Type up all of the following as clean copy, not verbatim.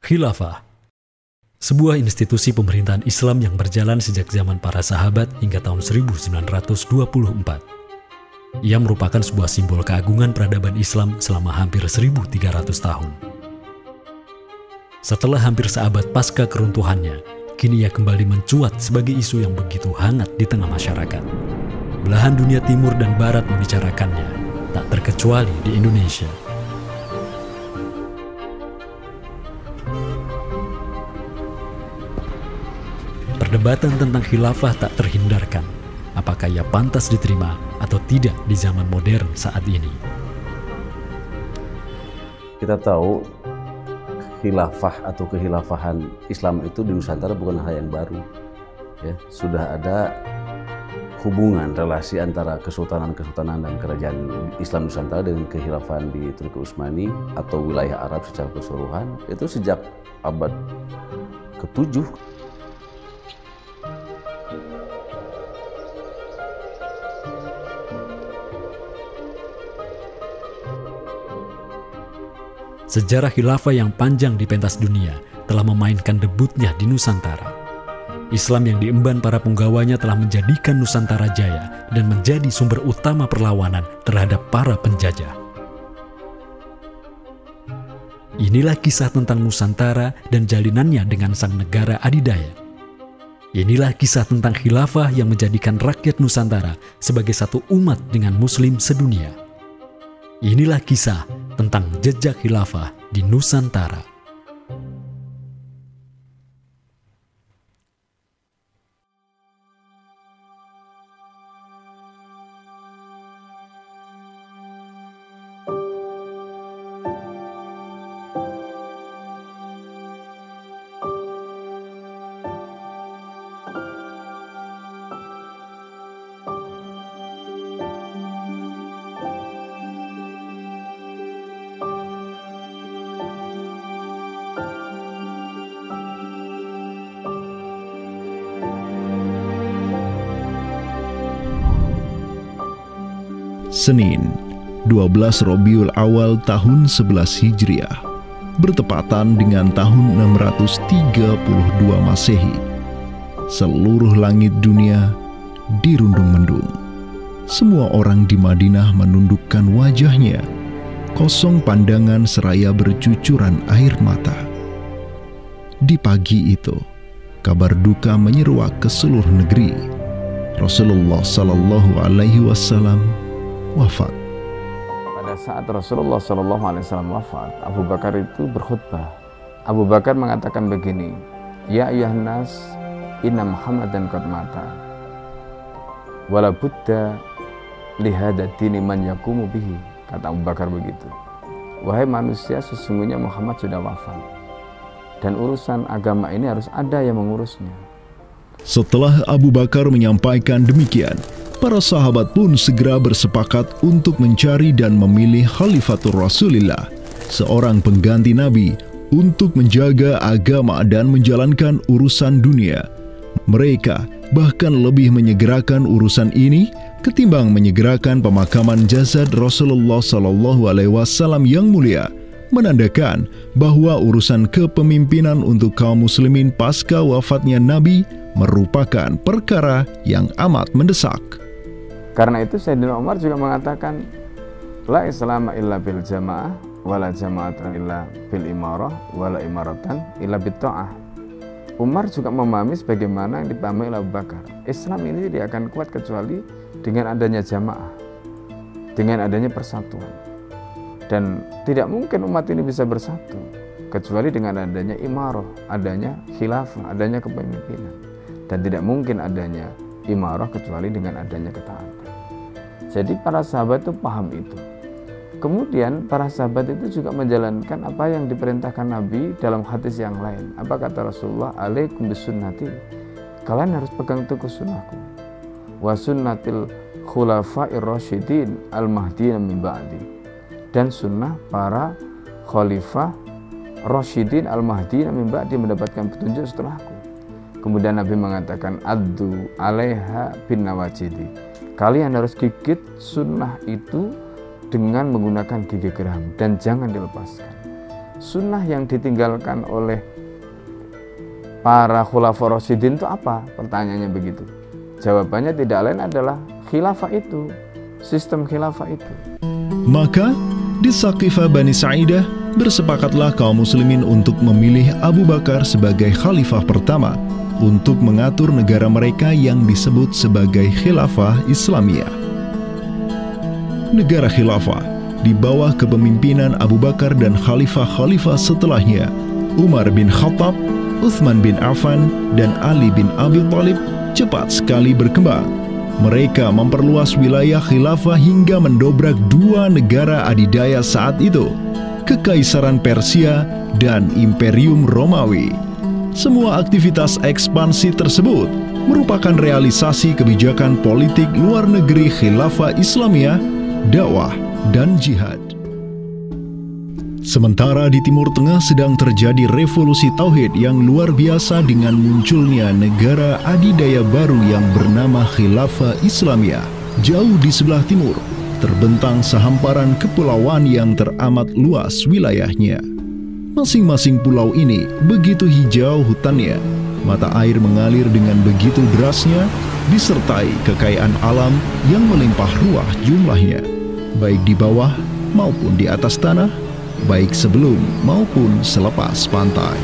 Khilafah, sebuah institusi pemerintahan Islam yang berjalan sejak zaman para sahabat hingga tahun 1924. Ia merupakan sebuah simbol keagungan peradaban Islam selama hampir 1.300 tahun. Setelah hampir seabad pasca keruntuhannya, kini ia kembali mencuat sebagai isu yang begitu hangat di tengah masyarakat. Belahan dunia timur dan barat membicarakannya, tak terkecuali di Indonesia. Perdebatan tentang khilafah tak terhindarkan. Apakah ia pantas diterima atau tidak di zaman modern saat ini? Kita tahu khilafah atau kehilafahan Islam itu di Nusantara bukan hal yang baru. Ya, sudah ada hubungan relasi antara kesultanan-kesultanan dan kerajaan Islam Nusantara dengan kehilafahan di Turki Utsmani atau wilayah Arab secara keseluruhan itu sejak abad ke-7. Sejarah khilafah yang panjang di pentas dunia telah memainkan debutnya di Nusantara. Islam yang diemban para punggawanya telah menjadikan Nusantara jaya dan menjadi sumber utama perlawanan terhadap para penjajah. Inilah kisah tentang Nusantara dan jalinannya dengan sang negara adidaya. Inilah kisah tentang khilafah yang menjadikan rakyat Nusantara sebagai satu umat dengan Muslim sedunia. Inilah kisah tentang jejak khilafah di Nusantara. Senin, 12 Rabiul Awal tahun 11 Hijriah, bertepatan dengan tahun 632 Masehi. Seluruh langit dunia dirundung mendung. Semua orang di Madinah menundukkan wajahnya, kosong pandangan seraya bercucuran air mata. Di pagi itu, kabar duka menyeruak ke seluruh negeri. Rasulullah Sallallahu Alaihi Wasallam wafat. Pada saat Rasulullah SAW wafat, Abu Bakar itu berkhutbah. Abu Bakar mengatakan begini, Ya ayyuhan nas, inna Muhammadan qad mata. Wala budda lihada dini man yakumu bihi. Kata Abu Bakar begitu. Wahai manusia, sesungguhnya Muhammad sudah wafat. Dan urusan agama ini harus ada yang mengurusnya. Setelah Abu Bakar menyampaikan demikian, para sahabat pun segera bersepakat untuk mencari dan memilih Khalifatur Rasulillah, seorang pengganti Nabi untuk menjaga agama dan menjalankan urusan dunia. Mereka bahkan lebih menyegerakan urusan ini ketimbang menyegerakan pemakaman jasad Rasulullah SAW yang mulia, menandakan bahwa urusan kepemimpinan untuk kaum muslimin pasca wafatnya Nabi merupakan perkara yang amat mendesak. Karena itu Sayyidina Umar juga mengatakan, La islama illa bil jamaah, wala jama'atan illa bil imarah, wala imaratan illa bit ta'ah. Umar juga memahami sebagaimana yang dipahami oleh Abu Bakar. Islam ini tidak akan kuat kecuali dengan adanya jamaah, dengan adanya persatuan. Dan tidak mungkin umat ini bisa bersatu kecuali dengan adanya imarah, adanya khilafah, adanya kepemimpinan. Dan tidak mungkin adanya imarah kecuali dengan adanya ketaatan. Jadi para sahabat itu paham itu. Kemudian para sahabat itu juga menjalankan apa yang diperintahkan Nabi dalam hadis yang lain. Apa kata Rasulullah? Alaikum bisunnati. Kalian harus pegang teguh sunnahku. Wa sunnatil khulafa'ir rasyidin al-mahdiyyin min ba'di. Dan sunnah para khalifah rasyidin al-mahdiyyin min ba'di mendapatkan petunjuk setelahku. Kemudian Nabi mengatakan, Addu alaiha bin nawajidi. Kalian harus gigit sunnah itu dengan menggunakan gigi geram dan jangan dilepaskan. sunnah yang ditinggalkan oleh para khulafaur rasyidin itu apa? Pertanyaannya begitu. Jawabannya tidak lain adalah khilafah itu, sistem khilafah itu. Maka di Saqifah Bani Sa'idah bersepakatlah kaum muslimin untuk memilih Abu Bakar sebagai khalifah pertama untuk mengatur negara mereka yang disebut sebagai khilafah Islamiyah. Negara khilafah di bawah kepemimpinan Abu Bakar dan khalifah-khalifah setelahnya, Umar bin Khattab, Utsman bin Affan, dan Ali bin Abi Thalib cepat sekali berkembang. Mereka memperluas wilayah khilafah hingga mendobrak dua negara adidaya saat itu, Kekaisaran Persia dan Imperium Romawi. Semua aktivitas ekspansi tersebut merupakan realisasi kebijakan politik luar negeri khilafah Islamiyah, dakwah, dan jihad. Sementara di Timur Tengah sedang terjadi revolusi tauhid yang luar biasa dengan munculnya negara adidaya baru yang bernama Khilafah Islamiyah. Jauh di sebelah timur, terbentang sehamparan kepulauan yang teramat luas wilayahnya. Masing-masing pulau ini begitu hijau hutannya, mata air mengalir dengan begitu derasnya, disertai kekayaan alam yang melimpah ruah jumlahnya, baik di bawah maupun di atas tanah, baik sebelum maupun selepas pantai.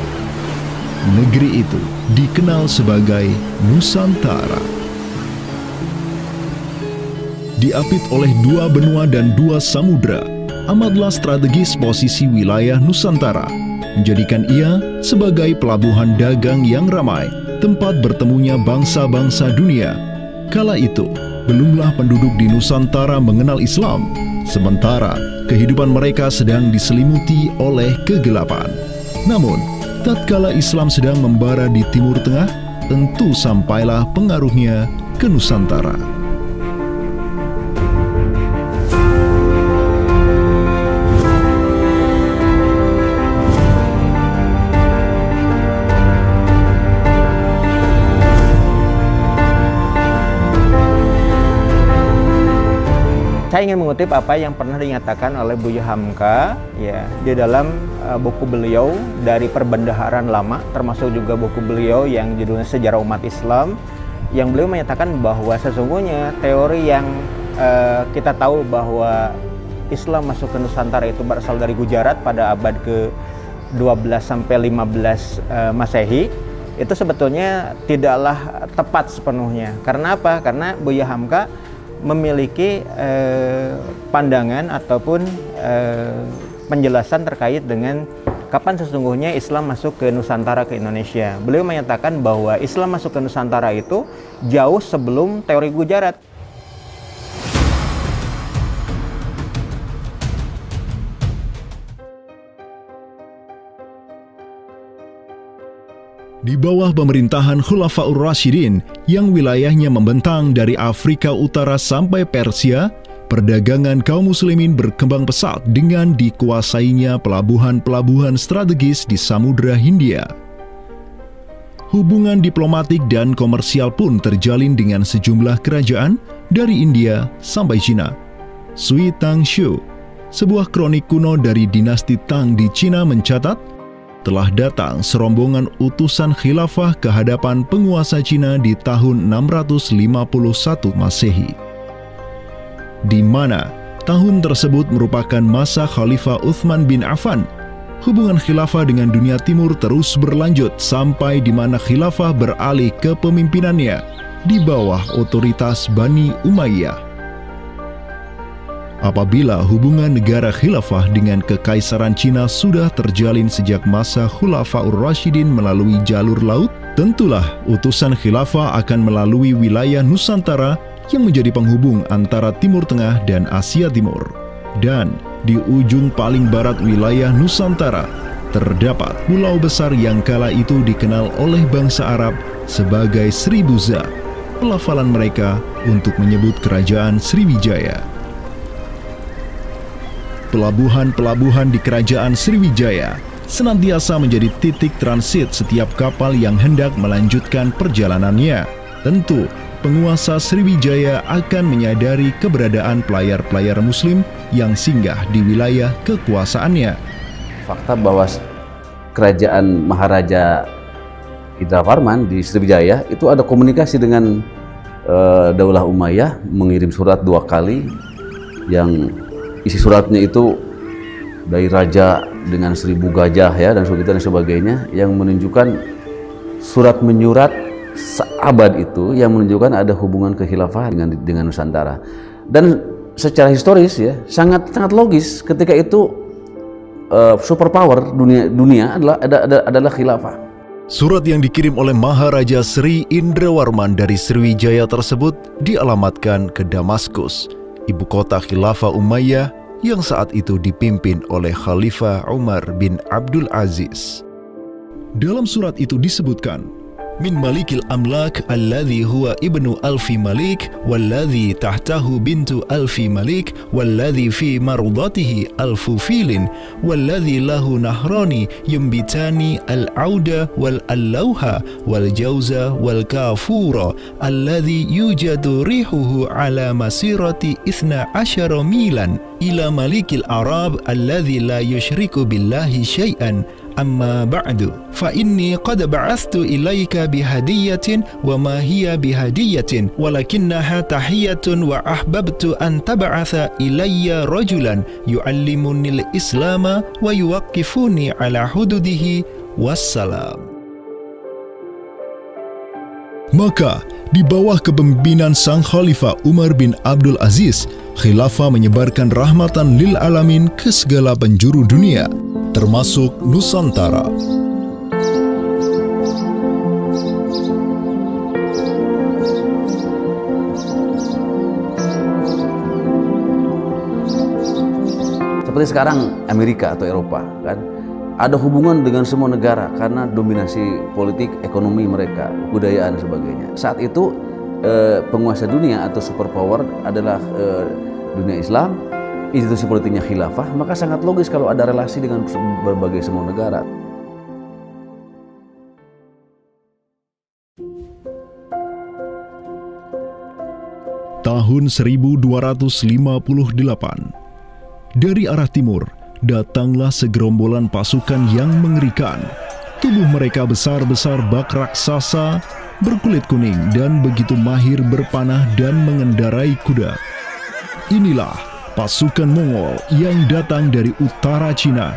Negeri itu dikenal sebagai Nusantara. Diapit oleh dua benua dan dua samudra, amatlah strategis posisi wilayah Nusantara, menjadikan ia sebagai pelabuhan dagang yang ramai, tempat bertemunya bangsa-bangsa dunia. Kala itu, belumlah penduduk di Nusantara mengenal Islam, sementara kehidupan mereka sedang diselimuti oleh kegelapan. Namun, tatkala Islam sedang membara di Timur Tengah, tentu sampailah pengaruhnya ke Nusantara. Saya ingin mengutip apa yang pernah dinyatakan oleh Buya Hamka ya di dalam buku beliau dari Perbendaharaan Lama, termasuk juga buku beliau yang judulnya Sejarah Umat Islam, yang beliau menyatakan bahwa sesungguhnya teori yang kita tahu bahwa Islam masuk ke Nusantara itu berasal dari Gujarat pada abad ke-12 sampai 15 Masehi, itu sebetulnya tidaklah tepat sepenuhnya. Karena apa? Karena Buya Hamka memiliki pandangan ataupun penjelasan terkait dengan kapan sesungguhnya Islam masuk ke Nusantara, ke Indonesia. Beliau menyatakan bahwa Islam masuk ke Nusantara itu jauh sebelum teori Gujarat. Di bawah pemerintahan Khulafaur Rasyidin yang wilayahnya membentang dari Afrika Utara sampai Persia, perdagangan kaum muslimin berkembang pesat dengan dikuasainya pelabuhan-pelabuhan strategis di Samudra Hindia. Hubungan diplomatik dan komersial pun terjalin dengan sejumlah kerajaan dari India sampai Cina. Sui Tang Shu, sebuah kronik kuno dari dinasti Tang di Cina mencatat, telah datang serombongan utusan khilafah ke hadapan penguasa Cina di tahun 651 Masehi, di mana tahun tersebut merupakan masa Khalifah Utsman bin Affan. Hubungan khilafah dengan dunia timur terus berlanjut sampai di mana khilafah beralih ke pemimpinannya di bawah otoritas Bani Umayyah. Apabila hubungan negara khilafah dengan kekaisaran Cina sudah terjalin sejak masa Khulafaur Rasyidin melalui jalur laut, tentulah utusan khilafah akan melalui wilayah Nusantara yang menjadi penghubung antara Timur Tengah dan Asia Timur. Dan di ujung paling barat wilayah Nusantara, terdapat pulau besar yang kala itu dikenal oleh bangsa Arab sebagai Sribuza, pelafalan mereka untuk menyebut kerajaan Sriwijaya. Pelabuhan-pelabuhan di kerajaan Sriwijaya senantiasa menjadi titik transit setiap kapal yang hendak melanjutkan perjalanannya. Tentu, penguasa Sriwijaya akan menyadari keberadaan pelayar-pelayar muslim yang singgah di wilayah kekuasaannya. fakta bahwa kerajaan Maharaja Indravarman di Sriwijaya itu ada komunikasi dengan Daulah Umayyah, mengirim surat 2 kali yang isi suratnya itu dari raja dengan 1000 gajah ya dan sebagainya, yang menunjukkan surat menyurat seabad itu yang menunjukkan ada hubungan kekhilafahan dengan Nusantara. Dan secara historis ya sangat logis ketika itu superpower dunia adalah khilafah. Surat yang dikirim oleh Maharaja Sri Indrawarman dari Sriwijaya tersebut dialamatkan ke Damaskus, ibu kota Khilafah Umayyah yang saat itu dipimpin oleh Khalifah Umar bin Abdul Aziz. Dalam surat itu disebutkan, min malikil amlak alladhi huwa ibnu alfi malik walladhi tahtahu bintu alfi malik walladhi fi marudatihi alfu filin walladhi lahu nahrani yumbitani al-auda wal-allawha wal-jawza wal-kafura alladhi yujadu rihuhu ala masirati 12 milan ila malikil arab alladhi la yushriku billahi syai'an. Amma ba'du, fa inni qad ba'athtu ilaika bihadiyatin wa ma hiya bihadiyatin walakinnaha tahiyatun wa ahbabtu an tab'atha ilayya rajulan yu'allimunil islama wa yuwaqqifuni ala hududihi wassalam. Maka di bawah kepemimpinan sang Khalifah Umar bin Abdul Aziz, khilafah menyebarkan rahmatan lil alamin ke segala penjuru dunia, termasuk Nusantara. Seperti sekarang Amerika atau Eropa kan ada hubungan dengan semua negara karena dominasi politik, ekonomi mereka, kebudayaan dan sebagainya. Saat itu penguasa dunia atau superpower adalah dunia Islam, institusi politiknya khilafah, maka sangat logis kalau ada relasi dengan berbagai semua negara. Tahun 1258, dari arah timur datanglah segerombolan pasukan yang mengerikan. Tubuh mereka besar-besar bak raksasa, berkulit kuning dan begitu mahir berpanah dan mengendarai kuda. Inilah pasukan Mongol yang datang dari utara Cina.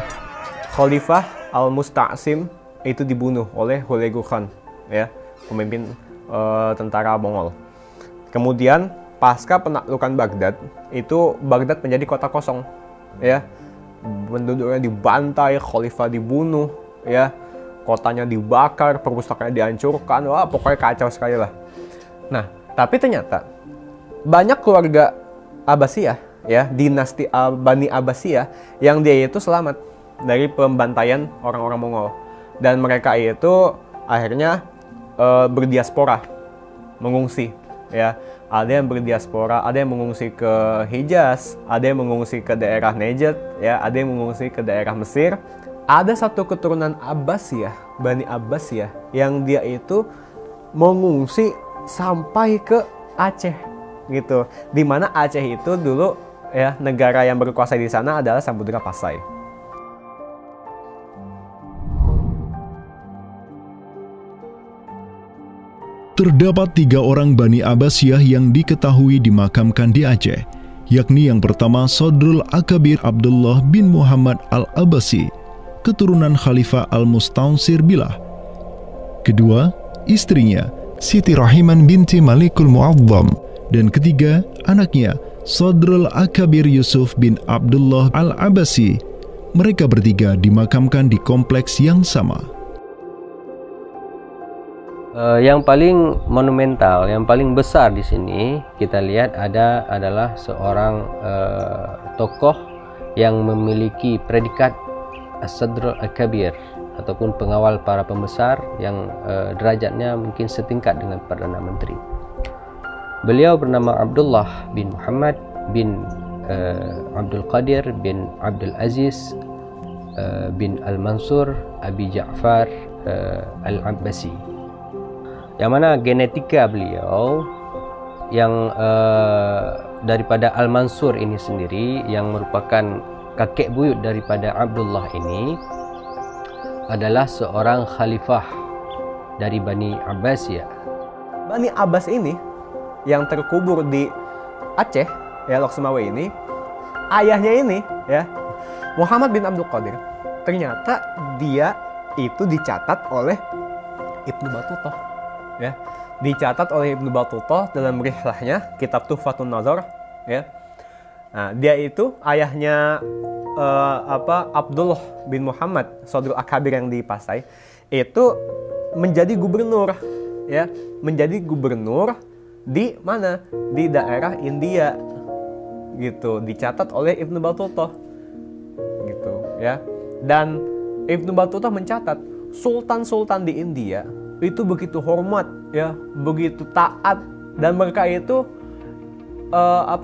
Khalifah Al-Musta'sim itu dibunuh oleh Hulagu Khan, ya, pemimpin tentara Mongol. Kemudian pasca penaklukan Baghdad, itu Baghdad menjadi kota kosong, ya. Penduduknya dibantai, khalifah dibunuh, ya, kotanya dibakar, perpustakaannya dihancurkan, wah pokoknya kacau sekali lah. Nah, tapi ternyata banyak keluarga Abbasiyah, ya, dinasti Bani Abbasiyah yang dia itu selamat dari pembantaian orang-orang Mongol, dan mereka itu akhirnya berdiaspora, mengungsi, ya. Ada yang berdiaspora, ada yang mengungsi ke Hijaz, ada yang mengungsi ke daerah Najd, ya, ada yang mengungsi ke daerah Mesir. Ada satu keturunan Abbasiyah, Bani Abbasiyah, yang dia itu mengungsi sampai ke Aceh, gitu. Di mana Aceh itu dulu, ya, negara yang berkuasa di sana adalah Samudra Pasai. Terdapat 3 orang Bani Abbasiyah yang diketahui dimakamkan di Aceh, yakni yang pertama Sodrul Akabir Abdullah bin Muhammad Al-Abbasi, keturunan Khalifah Al-Mustaunsir Billah. Kedua, istrinya Siti Rahiman binti Malikul Mu'azzam, dan ketiga, anaknya Sodrul Akabir Yusuf bin Abdullah Al-Abbasi. Mereka bertiga dimakamkan di kompleks yang sama. Yang paling monumental, yang paling besar di sini kita lihat adalah seorang tokoh yang memiliki predikat As-Sadr Al-Kabir ataupun pengawal para pembesar yang derajatnya mungkin setingkat dengan Perdana Menteri. Beliau bernama Abdullah bin Muhammad bin Abdul Qadir bin Abdul Aziz bin Al-Mansur Abi Ja'far Al-Abbasi, yang mana genetika beliau yang daripada Al-Mansur ini sendiri yang merupakan kakek buyut daripada Abdullah ini adalah seorang khalifah dari Bani Abbasiyah. Bani Abbas ini yang terkubur di Aceh, ya, Lok Sumawe ini, ayahnya ini, ya, Muhammad bin Abdul Qadir, ternyata dia itu dicatat oleh Ibnu Battuta, ya, dicatat oleh Ibnu Battuta dalam rihlahnya kitab Tuhfatun Nazar, ya. Nah, dia itu ayahnya Abdullah bin Muhammad Sodrul Akabir yang di Pasai itu menjadi gubernur, ya, menjadi gubernur di mana? Di daerah India, gitu, dicatat oleh Ibnu Battuta, gitu, ya. Dan Ibnu Battuta mencatat sultan-sultan di India itu begitu hormat, ya, begitu taat, dan mereka itu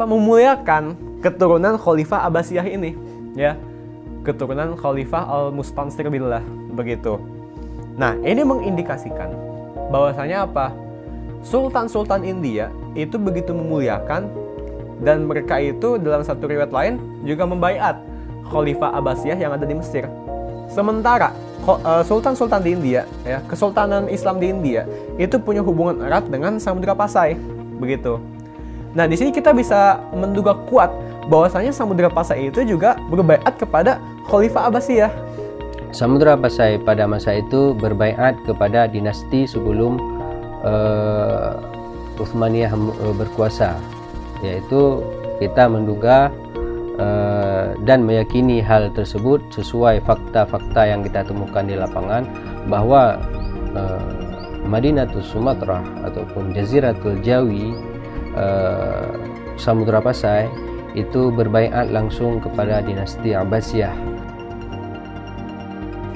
memuliakan keturunan Khalifah Abbasiyah ini, ya, keturunan Khalifah Al-Mustansir Billah, begitu. Nah, ini mengindikasikan bahwasanya apa? Sultan-sultan India itu begitu memuliakan, dan mereka itu dalam satu riwayat lain juga membaiat Khalifah Abbasiyah yang ada di Mesir. Sementara sultan-sultan di India, ya, Kesultanan Islam di India itu punya hubungan erat dengan Samudra Pasai, begitu. Nah, di sini kita bisa menduga kuat bahwasanya Samudra Pasai itu juga berbaiat kepada Khalifah Abbasiyah. Samudra Pasai pada masa itu berbaiat kepada dinasti sebelum Utsmaniyah berkuasa, yaitu kita menduga dan meyakini hal tersebut sesuai fakta-fakta yang kita temukan di lapangan bahwa Madinatul Sumatera ataupun Jaziratul Jawi, Samudra Pasai itu berbaiat langsung kepada dinasti Abbasiyah.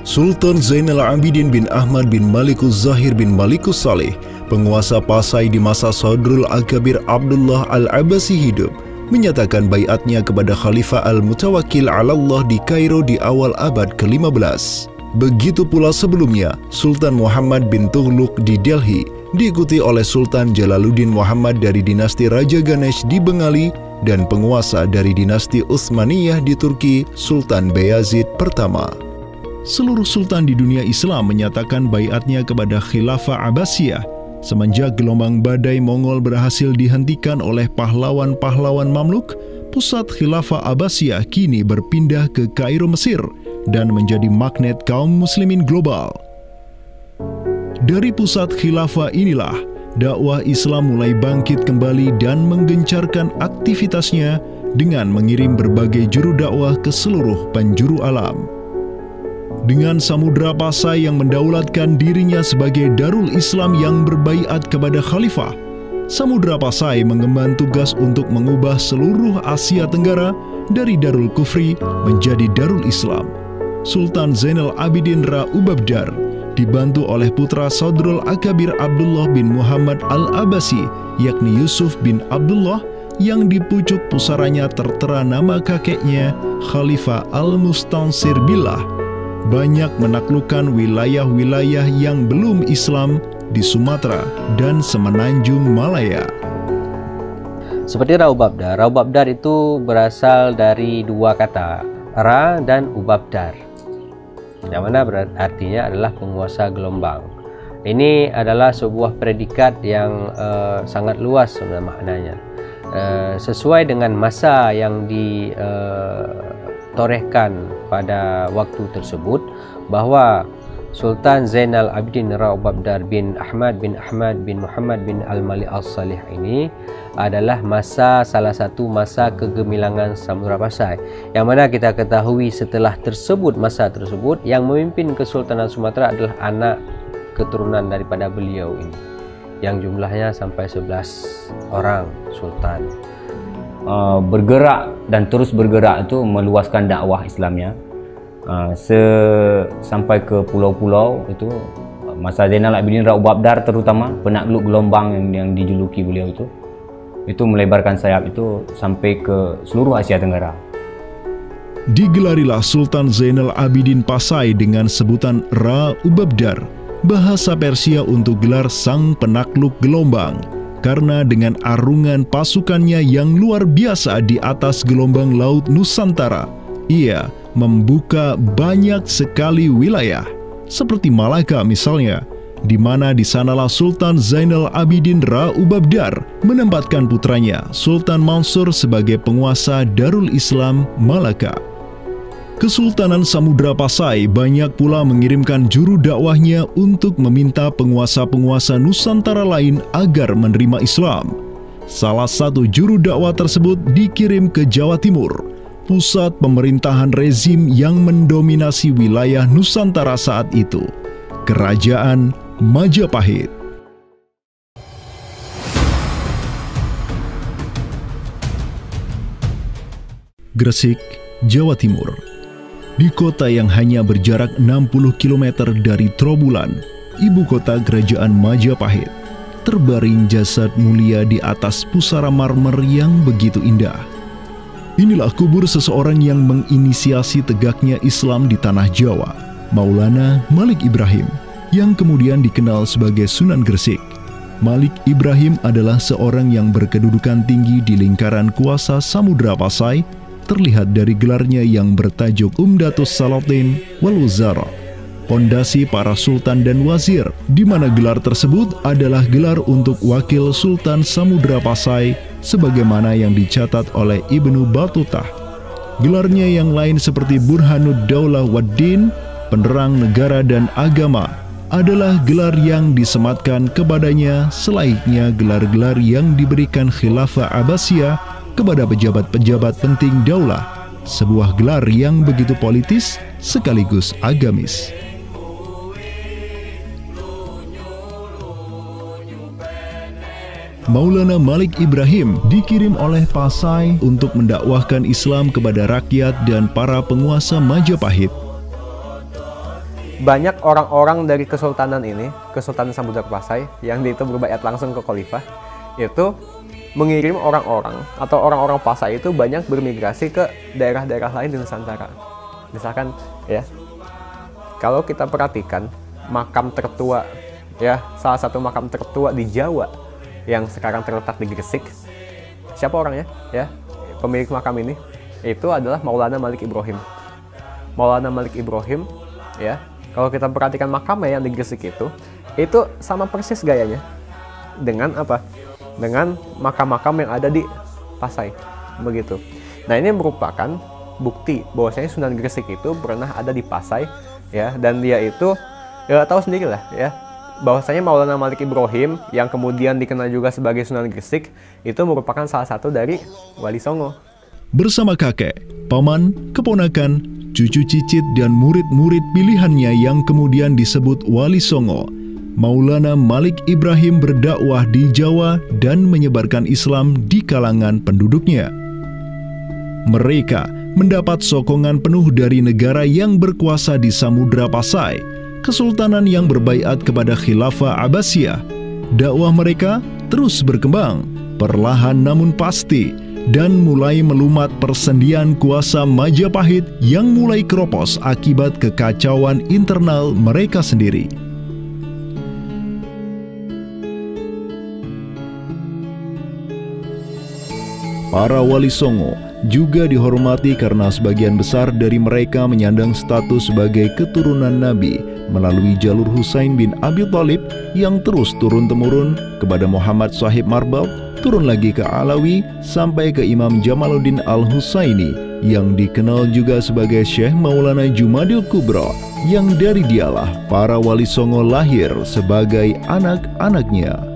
Sultan Zainal Abidin bin Ahmad bin Malikus Zahir bin Malikus Saleh, penguasa Pasai di masa Sodrul Akabir Abdullah Al-Abbasi hidup, menyatakan baiatnya kepada Khalifah Al-Mutawakkil 'alallah di Kairo di awal abad ke-15. Begitu pula sebelumnya, Sultan Muhammad bin Tughluk di Delhi diikuti oleh Sultan Jalaluddin Muhammad dari dinasti Raja Ganesh di Bengali dan penguasa dari dinasti Utsmaniyah di Turki, Sultan Bayazid pertama. Seluruh sultan di dunia Islam menyatakan baiatnya kepada Khilafah Abbasiyah semenjak gelombang badai Mongol berhasil dihentikan oleh pahlawan-pahlawan Mamluk. Pusat Khilafah Abbasiyah kini berpindah ke Kairo, Mesir, dan menjadi magnet kaum muslimin global. Dari pusat khilafah inilah dakwah Islam mulai bangkit kembali dan menggencarkan aktivitasnya dengan mengirim berbagai juru dakwah ke seluruh penjuru alam. Dengan Samudra Pasai yang mendaulatkan dirinya sebagai Darul Islam yang berbaiat kepada khalifah, Samudra Pasai mengemban tugas untuk mengubah seluruh Asia Tenggara dari Darul Kufri menjadi Darul Islam. Sultan Zainal Abidin Ra Ubabdar dibantu oleh putra Sodrul Akabir Abdullah bin Muhammad Al-Abbasi, yakni Yusuf bin Abdullah, yang di pucuk pusaranya tertera nama kakeknya Khalifah Al-Mustansir Billah, banyak menaklukkan wilayah-wilayah yang belum Islam di Sumatera dan Semenanjung Malaya. Seperti Ra Ubabdar. Ra Ubabdar itu berasal dari dua kata, Ra dan Ubabdar, yang mana artinya adalah penguasa gelombang. Ini adalah sebuah predikat yang sangat luas sebenarnya maknanya, sesuai dengan masa yang ditorehkan pada waktu tersebut, bahwa Sultan Zainal Abidin Ra Ubabdar bin Ahmad bin Muhammad bin Al-Malik Al-Salih ini adalah salah satu masa kegemilangan Samudra Pasai, yang mana kita ketahui setelah masa tersebut yang memimpin Kesultanan Sumatera adalah anak keturunan daripada beliau ini, yang jumlahnya sampai 11 orang sultan. Bergerak dan terus bergerak itu meluaskan dakwah Islamnya sampai ke pulau-pulau. Itu masa Zainal Abidin Ra Ubabdar, terutama penakluk gelombang yang dijuluki beliau itu melebarkan sayap itu sampai ke seluruh Asia Tenggara. Digelarilah Sultan Zainal Abidin Pasai dengan sebutan Ra Ubabdar, bahasa Persia untuk gelar sang penakluk gelombang, karena dengan arungan pasukannya yang luar biasa di atas gelombang laut Nusantara, ia membuka banyak sekali wilayah, seperti Malaka misalnya, di mana di sanalah Sultan Zainal Abidin Ra Ubabdar menempatkan putranya Sultan Mansur sebagai penguasa Darul Islam Malaka. Kesultanan Samudra Pasai banyak pula mengirimkan juru dakwahnya untuk meminta penguasa-penguasa Nusantara lain agar menerima Islam. Salah satu juru dakwah tersebut dikirim ke Jawa Timur, pusat pemerintahan rezim yang mendominasi wilayah Nusantara saat itu, Kerajaan Majapahit. Gresik, Jawa Timur. Di kota yang hanya berjarak 60 km dari Trowulan, ibu kota Kerajaan Majapahit, terbaring jasad mulia di atas pusara marmer yang begitu indah. Inilah kubur seseorang yang menginisiasi tegaknya Islam di tanah Jawa, Maulana Malik Ibrahim, yang kemudian dikenal sebagai Sunan Gresik. Malik Ibrahim adalah seorang yang berkedudukan tinggi di lingkaran kuasa Samudra Pasai, terlihat dari gelarnya yang bertajuk Umdatus Salatin wal Wuzara, pondasi para sultan dan wazir, di mana gelar tersebut adalah gelar untuk wakil Sultan Samudra Pasai, sebagaimana yang dicatat oleh Ibnu Batutah. Gelarnya yang lain seperti Burhanud Daulah Waddin, penerang negara dan agama, adalah gelar yang disematkan kepadanya selayaknya gelar-gelar yang diberikan Khilafah Abbasiyah kepada pejabat-pejabat penting daulah, sebuah gelar yang begitu politis sekaligus agamis. Maulana Malik Ibrahim dikirim oleh Pasai untuk mendakwahkan Islam kepada rakyat dan para penguasa Majapahit. Banyak orang-orang dari kesultanan ini, Kesultanan Samudra Pasai, yang itu berbaiat langsung ke khalifah, itu mengirim orang-orang atau orang-orang Pasai itu banyak bermigrasi ke daerah-daerah lain di Nusantara. Misalkan ya, kalau kita perhatikan makam tertua ya, salah satu makam tertua di Jawa yang sekarang terletak di Gresik, siapa orangnya ya? Pemilik makam ini itu adalah Maulana Malik Ibrahim. Maulana Malik Ibrahim ya, kalau kita perhatikan makamnya yang di Gresik itu sama persis gayanya dengan apa? Dengan makam-makam yang ada di Pasai, begitu. Nah, ini merupakan bukti bahwasanya Sunan Gresik itu pernah ada di Pasai ya, dan dia itu ya tahu sendiri lah ya, bahwasanya Maulana Malik Ibrahim yang kemudian dikenal juga sebagai Sunan Gresik itu merupakan salah satu dari Wali Songo. Bersama kakek, paman, keponakan, cucu cicit dan murid-murid pilihannya yang kemudian disebut Wali Songo, Maulana Malik Ibrahim berdakwah di Jawa dan menyebarkan Islam di kalangan penduduknya. Mereka mendapat sokongan penuh dari negara yang berkuasa di Samudra Pasai, kesultanan yang berbaiat kepada Khilafah Abbasiyah. Dakwah mereka terus berkembang, perlahan namun pasti, dan mulai melumat persendian kuasa Majapahit yang mulai keropos akibat kekacauan internal mereka sendiri. Para Wali Songo juga dihormati karena sebagian besar dari mereka menyandang status sebagai keturunan Nabi melalui jalur Husain bin Abi Thalib yang terus turun-temurun kepada Muhammad Sahib Marbal, turun lagi ke Alawi sampai ke Imam Jamaluddin Al-Husaini yang dikenal juga sebagai Syekh Maulana Jumadil Kubra, yang dari dialah para Wali Songo lahir sebagai anak-anaknya.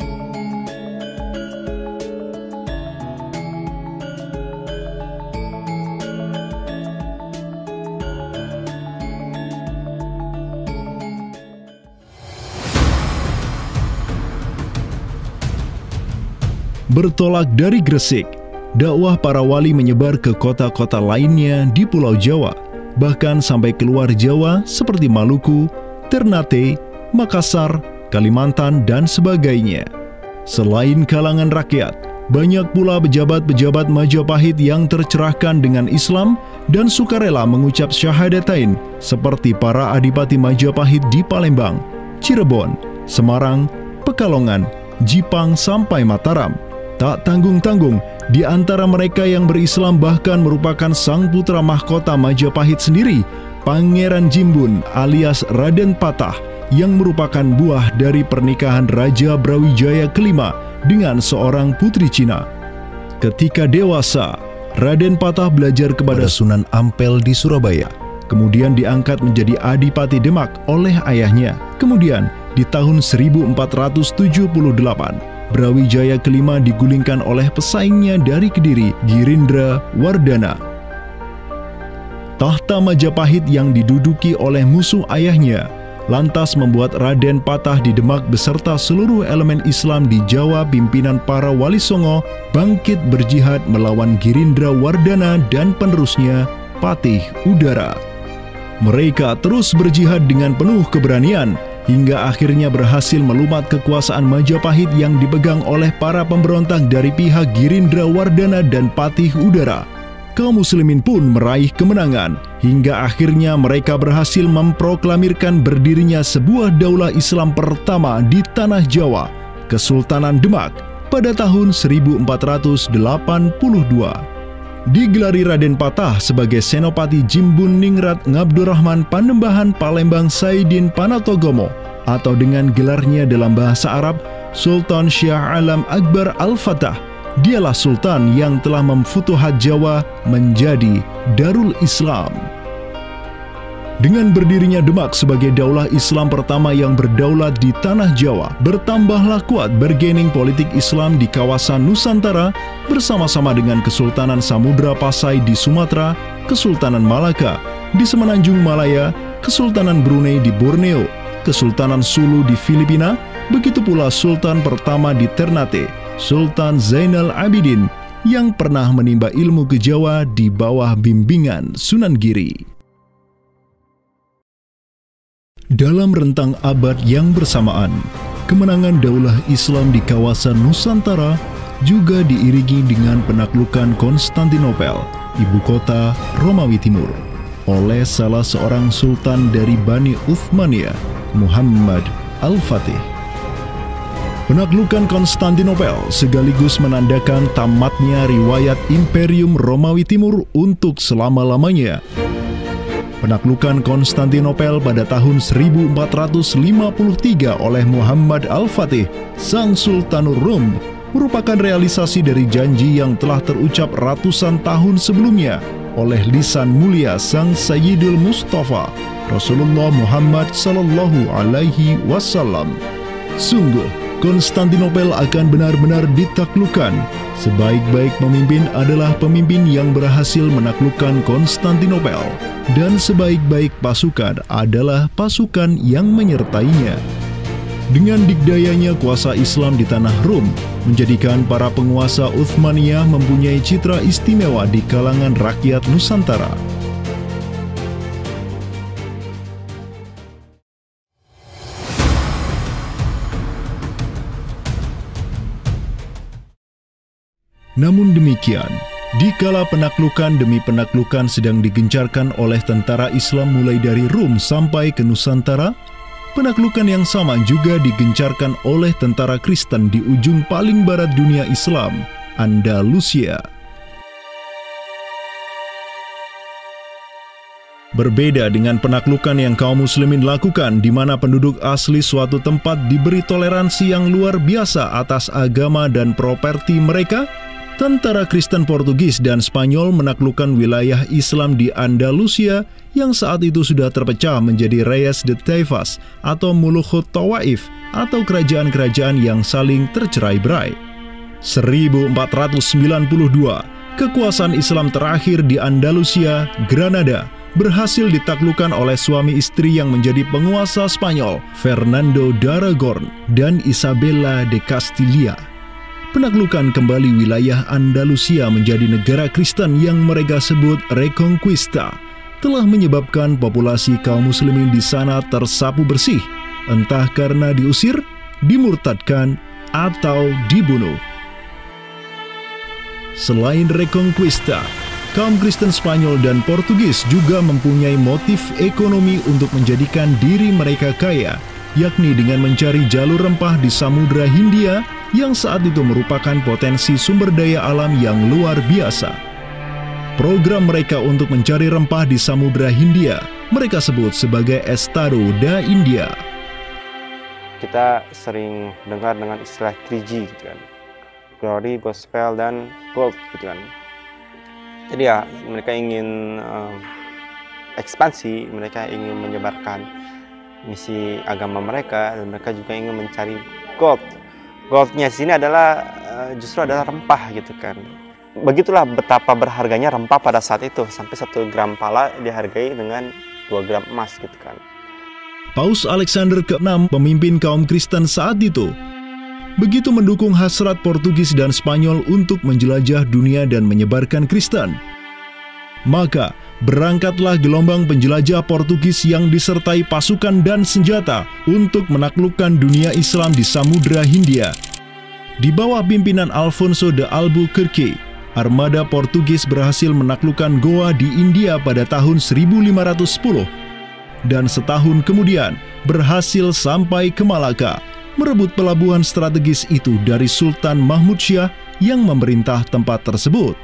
Bertolak dari Gresik, dakwah para wali menyebar ke kota-kota lainnya di Pulau Jawa, bahkan sampai keluar Jawa seperti Maluku, Ternate, Makassar, Kalimantan, dan sebagainya. Selain kalangan rakyat, banyak pula pejabat-pejabat Majapahit yang tercerahkan dengan Islam dan sukarela mengucap syahadatain, seperti para adipati Majapahit di Palembang, Cirebon, Semarang, Pekalongan, Jipang, sampai Mataram. Tak tanggung-tanggung, di antara mereka yang berislam bahkan merupakan sang putra mahkota Majapahit sendiri, Pangeran Jimbun alias Raden Patah, yang merupakan buah dari pernikahan Raja Brawijaya kelima dengan seorang putri Cina. Ketika dewasa, Raden Patah belajar kepada Sunan Ampel di Surabaya, kemudian diangkat menjadi Adipati Demak oleh ayahnya. Kemudian, di tahun 1478, Brawijaya kelima digulingkan oleh pesaingnya dari Kediri, Girindra Wardana. Tahta Majapahit yang diduduki oleh musuh ayahnya lantas membuat Raden Patah di Demak beserta seluruh elemen Islam di Jawa pimpinan para Wali Songo bangkit berjihad melawan Girindra Wardana dan penerusnya Patih Udara. Mereka terus berjihad dengan penuh keberanian hingga akhirnya berhasil melumat kekuasaan Majapahit yang dipegang oleh para pemberontak dari pihak Girindra Wardana dan Patih Udara. Kaum muslimin pun meraih kemenangan hingga akhirnya mereka berhasil memproklamirkan berdirinya sebuah daulah Islam pertama di tanah Jawa, Kesultanan Demak, pada tahun 1482. Digelari Raden Patah sebagai Senopati Jimbun Ningrat Ngabdurrahman Panembahan Palembang Saidin Panatogomo, atau dengan gelarnya dalam bahasa Arab Sultan Syah Alam Akbar Al-Fatah. Dialah Sultan yang telah memfutuhat Jawa menjadi Darul Islam. Dengan berdirinya Demak sebagai daulah Islam pertama yang berdaulat di tanah Jawa, bertambahlah kuat bargaining politik Islam di kawasan Nusantara bersama-sama dengan Kesultanan Samudra Pasai di Sumatera, Kesultanan Malaka di Semenanjung Malaya, Kesultanan Brunei di Borneo, Kesultanan Sulu di Filipina, begitu pula Sultan pertama di Ternate, Sultan Zainal Abidin yang pernah menimba ilmu ke Jawa di bawah bimbingan Sunan Giri. Dalam rentang abad yang bersamaan, kemenangan daulah Islam di kawasan Nusantara juga diiringi dengan penaklukan Konstantinopel, ibu kota Romawi Timur, oleh salah seorang sultan dari Bani Uthmaniyah, Muhammad Al-Fatih. Penaklukan Konstantinopel sekaligus menandakan tamatnya riwayat Imperium Romawi Timur untuk selama-lamanya. Penaklukan Konstantinopel pada tahun 1453 oleh Muhammad Al-Fatih, sang Sultanur Rum, merupakan realisasi dari janji yang telah terucap ratusan tahun sebelumnya oleh lisan mulia sang Sayyidul Mustafa, Rasulullah Muhammad Sallallahu Alaihi Wasallam. Sungguh, Konstantinopel akan benar-benar ditaklukkan. Sebaik-baik pemimpin adalah pemimpin yang berhasil menaklukkan Konstantinopel, dan sebaik-baik pasukan adalah pasukan yang menyertainya. Dengan dikdayanya kuasa Islam di tanah Rum, menjadikan para penguasa Uthmaniyah mempunyai citra istimewa di kalangan rakyat Nusantara. Namun demikian, dikala penaklukan demi penaklukan sedang digencarkan oleh tentara Islam mulai dari Rum sampai ke Nusantara, penaklukan yang sama juga digencarkan oleh tentara Kristen di ujung paling barat dunia Islam, Andalusia. Berbeda dengan penaklukan yang kaum muslimin lakukan, di mana penduduk asli suatu tempat diberi toleransi yang luar biasa atas agama dan properti mereka, tentara Kristen Portugis dan Spanyol menaklukkan wilayah Islam di Andalusia yang saat itu sudah terpecah menjadi Reyes de Taifas atau Mulukhut Tawaif atau kerajaan-kerajaan yang saling tercerai-berai. 1492, kekuasaan Islam terakhir di Andalusia, Granada, berhasil ditaklukkan oleh suami istri yang menjadi penguasa Spanyol, Fernando d'Aragon dan Isabella de Castilla. Penaklukan kembali wilayah Andalusia menjadi negara Kristen yang mereka sebut Reconquista telah menyebabkan populasi kaum muslimin di sana tersapu bersih, entah karena diusir, dimurtadkan, atau dibunuh. Selain Reconquista, kaum Kristen Spanyol dan Portugis juga mempunyai motif ekonomi untuk menjadikan diri mereka kaya, yakni dengan mencari jalur rempah di Samudra Hindia yang saat itu merupakan potensi sumber daya alam yang luar biasa. Program mereka untuk mencari rempah di Samudra Hindia mereka sebut sebagai Estado da India. Kita sering dengar dengan istilah 3G gitu kan, Glory, Gospel, dan Gold gitu kan. Jadi ya mereka ingin ekspansi, mereka ingin menyebarkan misi agama mereka, dan mereka juga ingin mencari gold. Goldnya di sini adalah justru adalah rempah gitu kan. Begitulah betapa berharganya rempah pada saat itu, sampai 1 gram pala dihargai dengan 2 gram emas gitu kan. Paus Alexander ke-6, pemimpin kaum Kristen saat itu, begitu mendukung hasrat Portugis dan Spanyol untuk menjelajah dunia dan menyebarkan Kristen. Maka berangkatlah gelombang penjelajah Portugis yang disertai pasukan dan senjata untuk menaklukkan dunia Islam di Samudra Hindia. Di bawah pimpinan Alfonso de Albuquerque, armada Portugis berhasil menaklukkan Goa di India pada tahun 1510 dan setahun kemudian berhasil sampai ke Malaka, merebut pelabuhan strategis itu dari Sultan Mahmud Syah yang memerintah tempat tersebut.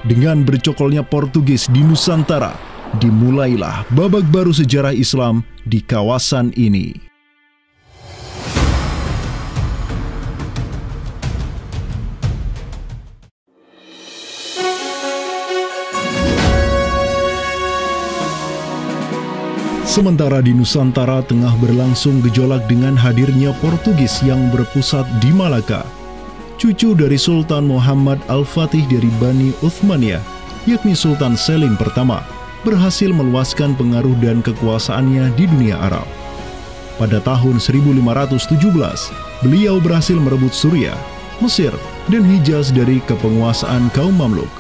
Dengan bercokolnya Portugis di Nusantara, dimulailah babak baru sejarah Islam di kawasan ini. Sementara di Nusantara tengah berlangsung gejolak dengan hadirnya Portugis yang berpusat di Malaka. Cucu dari Sultan Muhammad Al-Fatih dari Bani Uthmaniyah, yakni Sultan Selim pertama, berhasil meluaskan pengaruh dan kekuasaannya di dunia Arab. Pada tahun 1517, beliau berhasil merebut Suriah, Mesir, dan Hijaz dari kepenguasaan kaum Mamluk.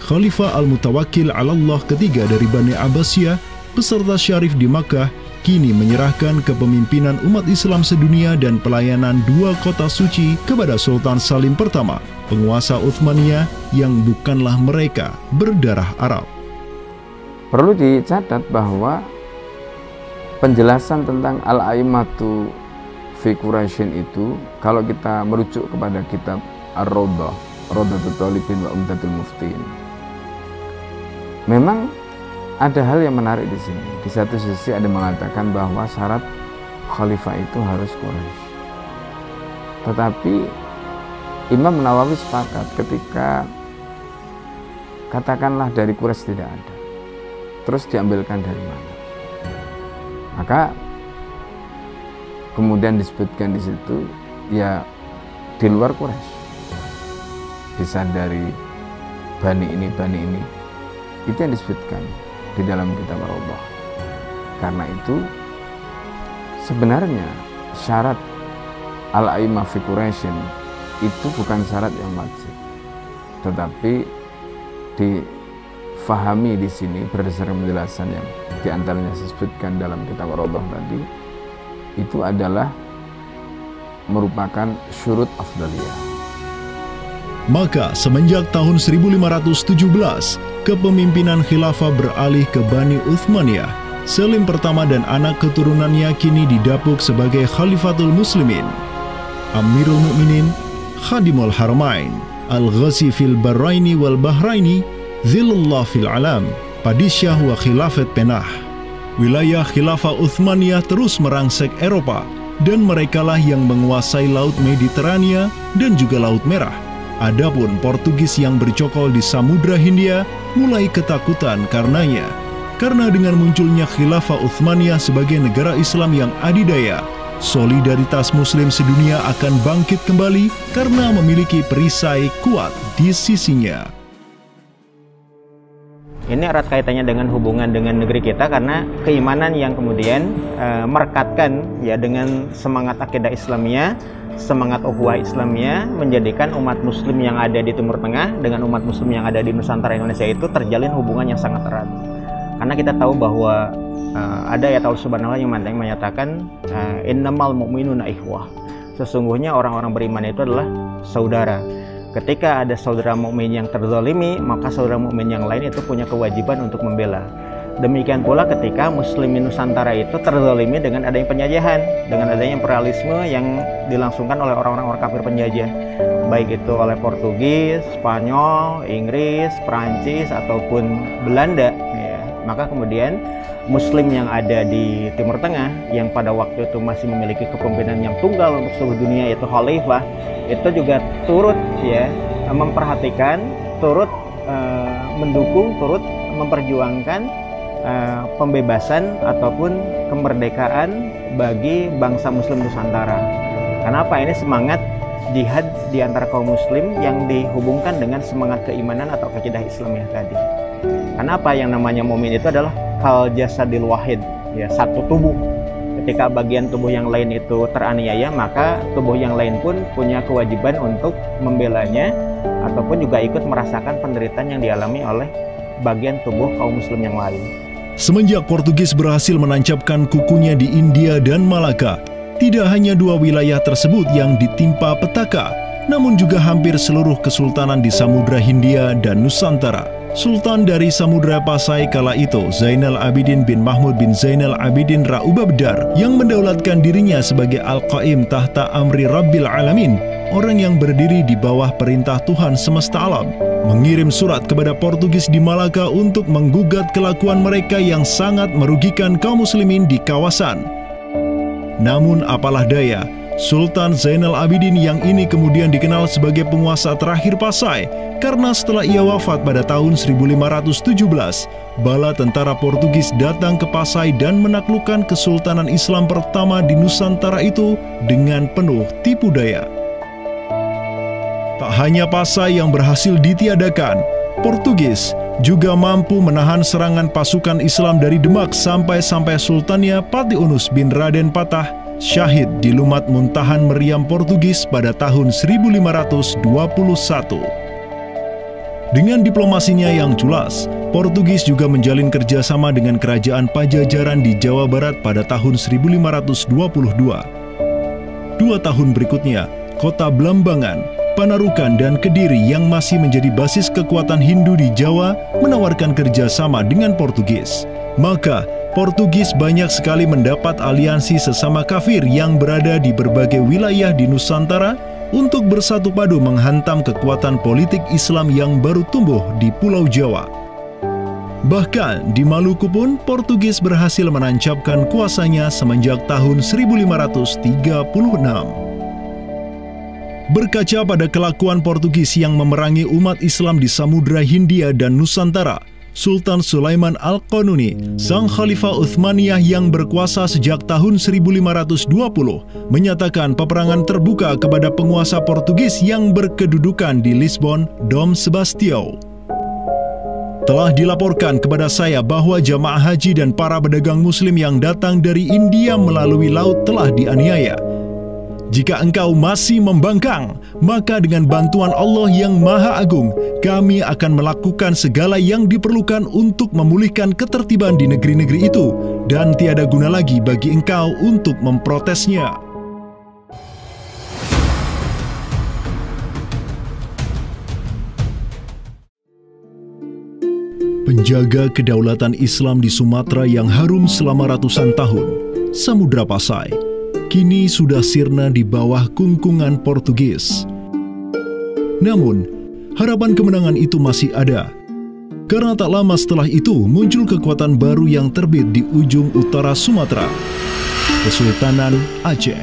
Khalifah Al-Mutawakkil 'alallah ketiga dari Bani Abbasiyah beserta Syarif di Makkah kini menyerahkan kepemimpinan umat Islam sedunia dan pelayanan 2 kota suci kepada Sultan Salim pertama, penguasa Uthmaniyah yang bukanlah mereka berdarah Arab. Perlu dicatat bahwa penjelasan tentang Al-A'immatu fi Quraisyin itu, kalau kita merujuk kepada kitab Ar-Rawdah, Rawdatul Talibin wa Umdatul Muftin, memang ada hal yang menarik di sini. Di satu sisi ada mengatakan bahwa syarat khalifah itu harus Quraisy. Tetapi Imam Nawawi sepakat ketika katakanlah dari Quraisy tidak ada, terus diambilkan dari mana? Maka kemudian disebutkan di situ ya di luar Quraisy, bisa dari bani ini, itu yang disebutkan di dalam kitab Ar-Rawdah. Karena itu sebenarnya syarat Al-A'immah fi Quraisyin itu bukan syarat yang wajib, tetapi difahami di sini berdasarkan penjelasan yang diantaranya disebutkan dalam kitab Ar-Rawdah tadi, itu adalah merupakan syurut afdaliyah. Maka semenjak tahun 1517, kepemimpinan khilafah beralih ke Bani Uthmaniyah. Selim pertama dan anak keturunannya kini didapuk sebagai Khalifatul Muslimin. Amirul Mukminin, Khadimul Haramain, Al-Ghazi fil Barraini wal Bahraini, Zilullah fil Alam, Padisyah wa Khilafat Penah. Wilayah khilafah Uthmaniyah terus merangsek Eropa, dan merekalah yang menguasai Laut Mediterania dan juga Laut Merah. Adapun Portugis yang bercokol di Samudra Hindia mulai ketakutan karenanya. Karena dengan munculnya khilafah Uthmaniyah sebagai negara Islam yang adidaya, solidaritas Muslim sedunia akan bangkit kembali karena memiliki perisai kuat di sisinya. Ini erat kaitannya dengan hubungan dengan negeri kita, karena keimanan yang kemudian merekatkan ya dengan semangat akidah Islamiyah, semangat ukhuwah Islamiyah, menjadikan umat Muslim yang ada di Timur Tengah dengan umat Muslim yang ada di Nusantara Indonesia itu terjalin hubungan yang sangat erat. Karena kita tahu bahwa ada ayat Allah Subhanahu wa Ta'ala yang menyatakan innamal mu'minuna ikhwah. Sesungguhnya orang-orang beriman itu adalah saudara. Ketika ada saudara mukmin yang terzalimi, maka saudara mukmin yang lain itu punya kewajiban untuk membela. Demikian pula ketika Muslimin Nusantara itu terzalimi dengan adanya penjajahan, dengan adanya imperialisme yang dilangsungkan oleh orang-orang kafir penjajah, baik itu oleh Portugis, Spanyol, Inggris, Perancis ataupun Belanda. Ya. Maka kemudian Muslim yang ada di Timur Tengah yang pada waktu itu masih memiliki kepemimpinan yang tunggal untuk seluruh dunia, yaitu Khalifah, itu juga turut ya memperhatikan, turut mendukung, turut memperjuangkan pembebasan ataupun kemerdekaan bagi bangsa Muslim Nusantara. Kenapa? Ini semangat jihad di antara kaum Muslim yang dihubungkan dengan semangat keimanan atau akidah Islamiyah tadi. Kenapa? Yang namanya mukmin itu adalah kal jasadil wahid, ya, satu tubuh. Ketika bagian tubuh yang lain itu teraniaya, maka tubuh yang lain pun punya kewajiban untuk membelanya ataupun juga ikut merasakan penderitaan yang dialami oleh bagian tubuh kaum muslim yang lain. Semenjak Portugis berhasil menancapkan kukunya di India dan Malaka, tidak hanya dua wilayah tersebut yang ditimpa petaka, namun juga hampir seluruh kesultanan di Samudra Hindia dan Nusantara. Sultan dari Samudra Pasai kala itu, Zainal Abidin bin Mahmud bin Zainal Abidin Ra'ubabdar, yang mendaulatkan dirinya sebagai Al-Qaim tahta Amri Rabbil Alamin, orang yang berdiri di bawah perintah Tuhan semesta alam, mengirim surat kepada Portugis di Malaka untuk menggugat kelakuan mereka yang sangat merugikan kaum muslimin di kawasan. Namun apalah daya, Sultan Zainal Abidin yang ini kemudian dikenal sebagai penguasa terakhir Pasai, karena setelah ia wafat pada tahun 1517, bala tentara Portugis datang ke Pasai dan menaklukkan Kesultanan Islam pertama di Nusantara itu dengan penuh tipu daya. Tak hanya Pasai yang berhasil ditiadakan, Portugis juga mampu menahan serangan pasukan Islam dari Demak sampai Sultannya Patiunus bin Raden Patah syahid di Lumat Muntahan Meriam Portugis pada tahun 1521. Dengan diplomasinya yang culas, Portugis juga menjalin kerjasama dengan kerajaan Pajajaran di Jawa Barat pada tahun 1522. 2 tahun berikutnya, kota Blambangan, Panarukan, dan Kediri yang masih menjadi basis kekuatan Hindu di Jawa menawarkan kerjasama dengan Portugis. Maka, Portugis banyak sekali mendapat aliansi sesama kafir yang berada di berbagai wilayah di Nusantara untuk bersatu padu menghantam kekuatan politik Islam yang baru tumbuh di Pulau Jawa. Bahkan di Maluku pun Portugis berhasil menancapkan kuasanya semenjak tahun 1536. Berkaca pada kelakuan Portugis yang memerangi umat Islam di Samudra Hindia dan Nusantara, Sultan Sulaiman Al-Qanuni, sang Khalifah Uthmaniyah yang berkuasa sejak tahun 1520, menyatakan peperangan terbuka kepada penguasa Portugis yang berkedudukan di Lisbon, Dom Sebastião. Telah dilaporkan kepada saya bahwa jamaah haji dan para pedagang muslim yang datang dari India melalui laut telah dianiaya. Jika engkau masih membangkang, maka dengan bantuan Allah yang Maha Agung, kami akan melakukan segala yang diperlukan untuk memulihkan ketertiban di negeri-negeri itu, dan tiada guna lagi bagi engkau untuk memprotesnya. Penjaga kedaulatan Islam di Sumatera yang harum selama ratusan tahun, Samudra Pasai, kini sudah sirna di bawah kungkungan Portugis. Namun, harapan kemenangan itu masih ada. Karena tak lama setelah itu muncul kekuatan baru yang terbit di ujung utara Sumatera, Kesultanan Aceh.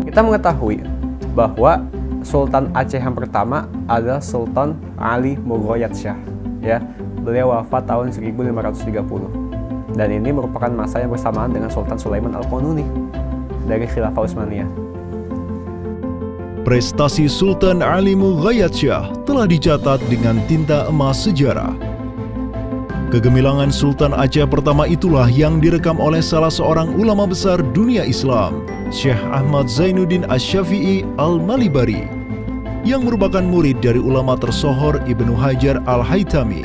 Kita mengetahui bahwa Sultan Aceh yang pertama adalah Sultan Ali Mughayat Shah. Ya, beliau wafat tahun 1530. Dan ini merupakan masa yang bersamaan dengan Sultan Sulaiman Al-Qanuni dari Khilafah Utsmaniyah. Prestasi Sultan Ali Mughayat Shah telah dicatat dengan tinta emas sejarah. Kegemilangan Sultan Aceh pertama itulah yang direkam oleh salah seorang ulama besar dunia Islam, Syekh Ahmad Zainuddin Asy-Syafi'i Al-Malibari, yang merupakan murid dari ulama tersohor Ibnu Hajar Al-Haytami.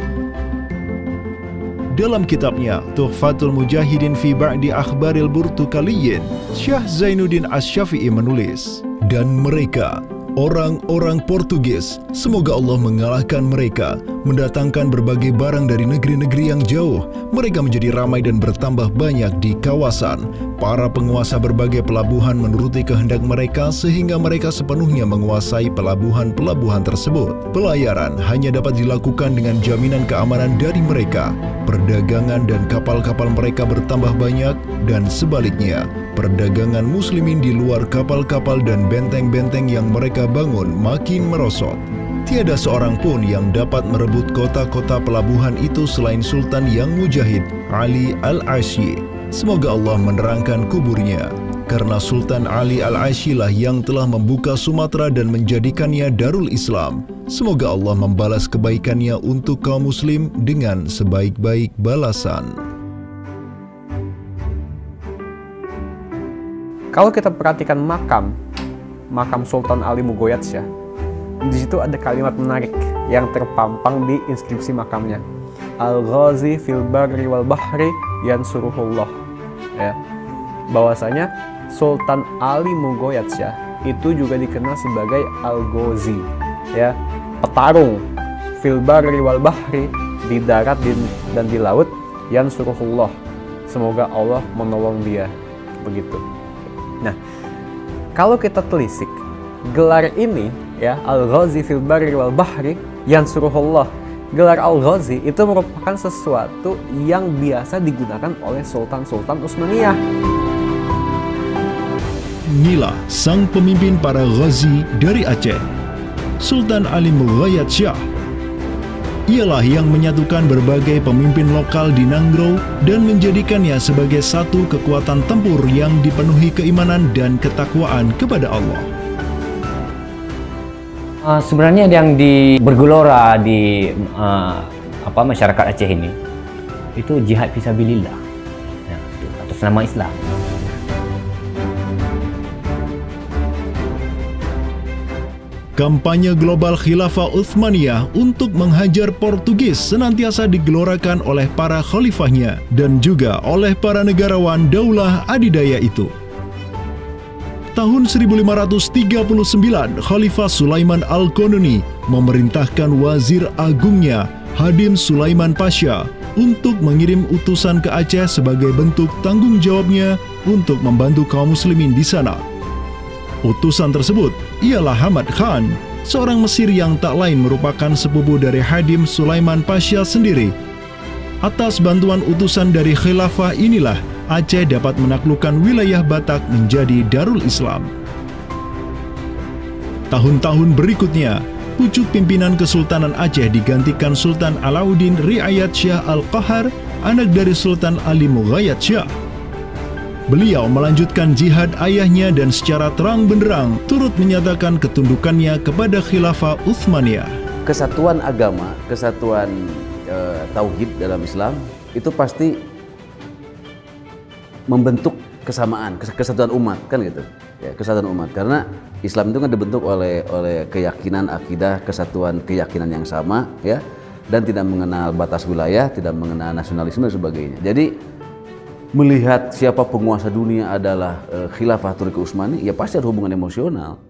Dalam kitabnya Tuhfatul Mujahidin fi Ba'di Akhbaril Burtukaliyin, Syekh Zainuddin Asy-Syafi'i menulis, dan mereka orang-orang Portugis. Semoga Allah mengalahkan mereka, mendatangkan berbagai barang dari negeri-negeri yang jauh. Mereka menjadi ramai dan bertambah banyak di kawasan. Para penguasa berbagai pelabuhan menuruti kehendak mereka sehingga mereka sepenuhnya menguasai pelabuhan-pelabuhan tersebut. Pelayaran hanya dapat dilakukan dengan jaminan keamanan dari mereka. Perdagangan dan kapal-kapal mereka bertambah banyak dan sebaliknya, perdagangan muslimin di luar kapal-kapal dan benteng-benteng yang mereka bangun makin merosot. Tiada seorang pun yang dapat merebut kota-kota pelabuhan itu selain Sultan yang mujahid, Ali Al-Ashi. Semoga Allah menerangkan kuburnya. Karena Sultan Ali Al-Ashi lah yang telah membuka Sumatera dan menjadikannya Darul Islam. Semoga Allah membalas kebaikannya untuk kaum muslim dengan sebaik-baik balasan. Kalau kita perhatikan makam Sultan Ali Mugoyatsyah, di situ ada kalimat menarik yang terpampang di inskripsi makamnya. Al-Ghazi fil barri wal bahri yansuruhullah. Ya. Bahwasanya Sultan Ali Mugoyatsyah itu juga dikenal sebagai Al-Ghazi, ya, petarung fil barri wal bahri, di darat dan di laut, yansuruhullah, semoga Allah menolong dia, begitu. Nah, kalau kita telisik gelar ini, ya, Al-Ghazi fil barri wal bahri yansuruhullah, gelar Al-Ghazi itu merupakan sesuatu yang biasa digunakan oleh sultan-sultan Utsmaniyah. Inilah sang pemimpin para Ghazi dari Aceh, Sultan Ali Mughayat-Syah. Ialah yang menyatukan berbagai pemimpin lokal di Nanggro dan menjadikannya sebagai satu kekuatan tempur yang dipenuhi keimanan dan ketakwaan kepada Allah. Sebenarnya yang bergelora di masyarakat Aceh ini itu jihad fisabilillah, ya, atas nama Islam. Kampanye global Khilafah Utsmaniyah untuk menghajar Portugis senantiasa digelorakan oleh para khalifahnya dan juga oleh para negarawan Daulah Adidaya itu. Tahun 1539, Khalifah Sulaiman Al-Qanuni memerintahkan wazir agungnya, Hadim Sulaiman Pasha, untuk mengirim utusan ke Aceh sebagai bentuk tanggung jawabnya untuk membantu kaum muslimin di sana. Utusan tersebut ialah Hamad Khan, seorang Mesir yang tak lain merupakan sepupu dari Hadim Sulaiman Pasha sendiri. Atas bantuan utusan dari khilafah inilah Aceh dapat menaklukkan wilayah Batak menjadi Darul Islam. Tahun-tahun berikutnya, pucuk pimpinan Kesultanan Aceh digantikan Sultan Alauddin Riayat Syah Al-Qahar, anak dari Sultan Ali Mughayat-Syah. Beliau melanjutkan jihad ayahnya dan secara terang benderang turut menyatakan ketundukannya kepada Khilafah Utsmaniyah. Kesatuan agama, kesatuan tauhid dalam Islam itu pasti membentuk kesamaan, kesatuan umat, kan gitu. Ya, kesatuan umat, karena Islam itu kan dibentuk oleh keyakinan, akidah, kesatuan keyakinan yang sama, ya, dan tidak mengenal batas wilayah, tidak mengenal nasionalisme dan sebagainya. Jadi melihat siapa penguasa dunia adalah Khilafah Turki Utsmani, ya pasti ada hubungan emosional.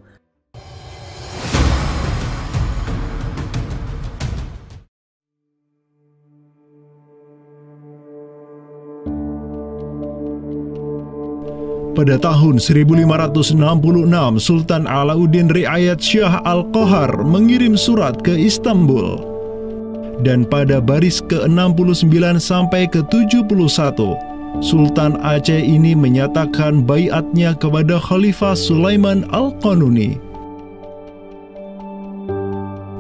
Pada tahun 1566, Sultan Alauddin Riayat Syah Al-Qahar mengirim surat ke Istanbul. Dan pada baris ke-69 sampai ke-71, Sultan Aceh ini menyatakan baiatnya kepada Khalifah Sulaiman Al-Qanuni.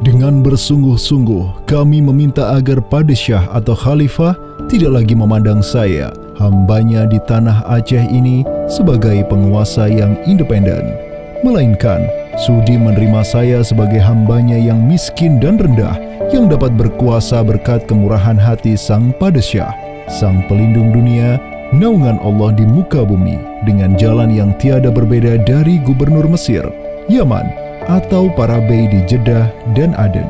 Dengan bersungguh-sungguh, kami meminta agar Padishah atau Khalifah tidak lagi memandang saya, hambanya di tanah Aceh ini, sebagai penguasa yang independen, melainkan sudi menerima saya sebagai hambanya yang miskin dan rendah, yang dapat berkuasa berkat kemurahan hati Sang Padishah, Sang Pelindung dunia, naungan Allah di muka bumi, dengan jalan yang tiada berbeda dari gubernur Mesir, Yaman, atau para bey di Jeddah dan Aden.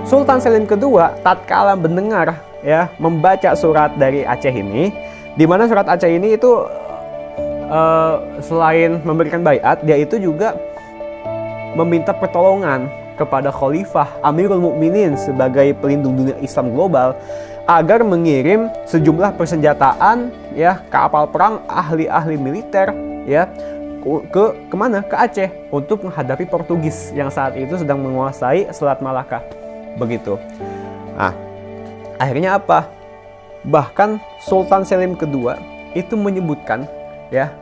Sultan Selim kedua tatkala mendengar, ya, membaca surat dari Aceh ini, di mana surat Aceh ini itu selain memberikan baiat, dia itu juga meminta pertolongan kepada Khalifah Amirul Mukminin sebagai pelindung dunia Islam global agar mengirim sejumlah persenjataan ya, kapal perang, ahli-ahli militer ya, kemana? Ke Aceh untuk menghadapi Portugis yang saat itu sedang menguasai Selat Malaka. Begitu. Nah, akhirnya apa? Bahkan Sultan Selim II itu menyebutkan ya,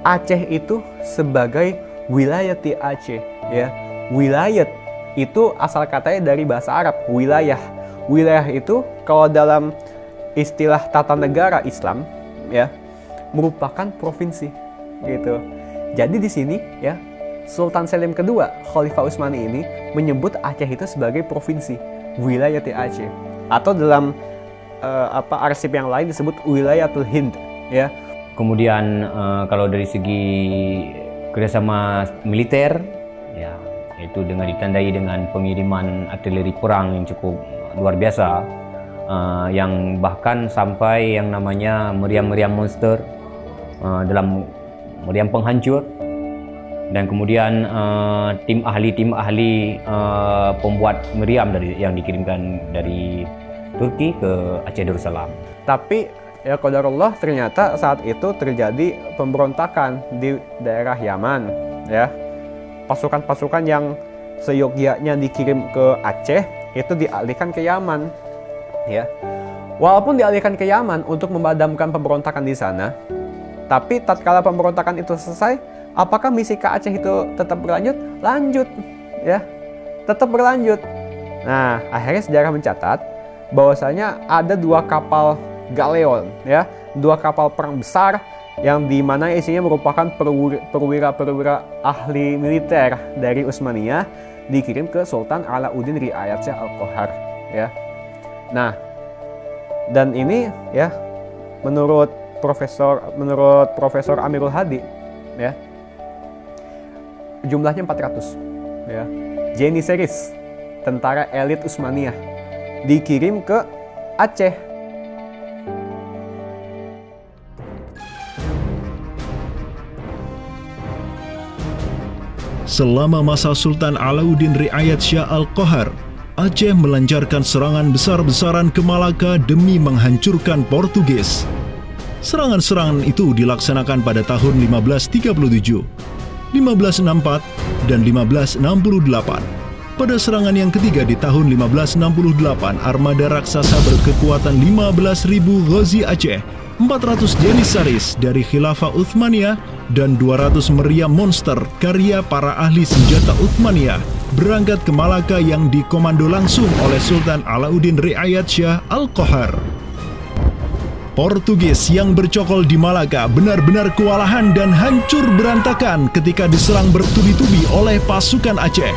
Aceh itu sebagai wilayati Aceh ya. Wilayat itu asal katanya dari bahasa Arab, wilayah. Wilayah itu kalau dalam istilah tata negara Islam ya, merupakan provinsi gitu. Jadi di sini ya, Sultan Selim II, Khalifah Utsmani ini menyebut Aceh itu sebagai provinsi, wilayati Aceh. Atau dalam arsip yang lain disebut wilayatul Hind ya. Kemudian kalau dari segi kerjasama militer ya, itu dengan ditandai dengan pengiriman artileri perang yang cukup luar biasa, yang bahkan sampai yang namanya meriam-meriam monster dalam meriam penghancur, dan kemudian tim ahli pembuat meriam yang dikirimkan dari Turki ke Aceh Darussalam. Tapi ya qadarullah, ternyata saat itu terjadi pemberontakan di daerah Yaman ya. Pasukan-pasukan yang seyogyanya dikirim ke Aceh itu dialihkan ke Yaman ya. Walaupun dialihkan ke Yaman untuk memadamkan pemberontakan di sana, tapi tatkala pemberontakan itu selesai, apakah misi ke Aceh itu tetap berlanjut? Lanjut ya, tetap berlanjut. Nah, akhirnya sejarah mencatat bahwasanya ada 2 kapal galeon ya, 2 kapal perang besar yang dimana isinya merupakan perwira-perwira ahli militer dari Utsmaniyah dikirim ke Sultan Alauddin Riayat Shah Al-Qahar ya. Nah, dan ini ya menurut Profesor Amirul Hadi ya, jumlahnya 400 ya. Janissaries, tentara elit Utsmaniyah, dikirim ke Aceh. Selama masa Sultan Alauddin Riayat Shah Al-Qahar, Aceh melancarkan serangan besar-besaran ke Malaka demi menghancurkan Portugis. Serangan-serangan itu dilaksanakan pada tahun 1537, 1564, dan 1568. Pada serangan yang ketiga di tahun 1568, armada raksasa berkekuatan 15.000 Ghazi Aceh, 400 Janissaries dari Khilafah Utsmaniyah, dan 200 meriam monster karya para ahli senjata Utsmaniyah berangkat ke Malaka yang dikomando langsung oleh Sultan Alauddin Riayat Shah Al-Qahar. Portugis yang bercokol di Malaka benar-benar kewalahan dan hancur berantakan ketika diserang bertubi-tubi oleh pasukan Aceh.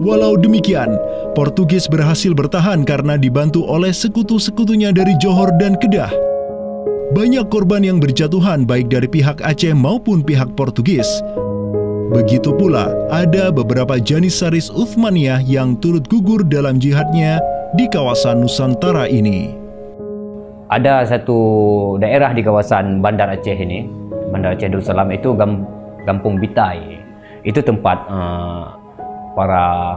Walau demikian, Portugis berhasil bertahan karena dibantu oleh sekutu-sekutunya dari Johor dan Kedah. Banyak korban yang berjatuhan baik dari pihak Aceh maupun pihak Portugis. Begitu pula ada beberapa Janissaries Utsmaniyah yang turut gugur dalam jihadnya di kawasan Nusantara ini. Ada satu daerah di kawasan Bandar Aceh ini, Bandar Aceh Darussalam, itu Kampung Bitai. Itu tempat para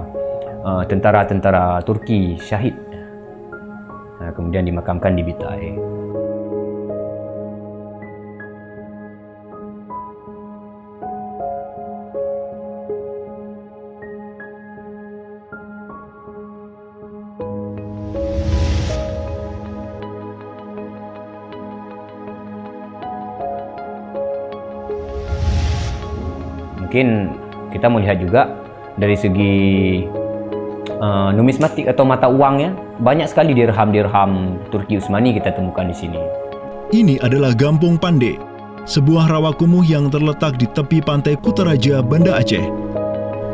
tentara-tentara Turki syahid, kemudian dimakamkan di Bitai. Mungkin kita melihat juga dari segi numismatik atau mata uangnya, banyak sekali dirham-dirham Turki Utsmani kita temukan di sini. Ini adalah Gampung Pande, sebuah rawa kumuh yang terletak di tepi pantai Kutaraja, Banda Aceh.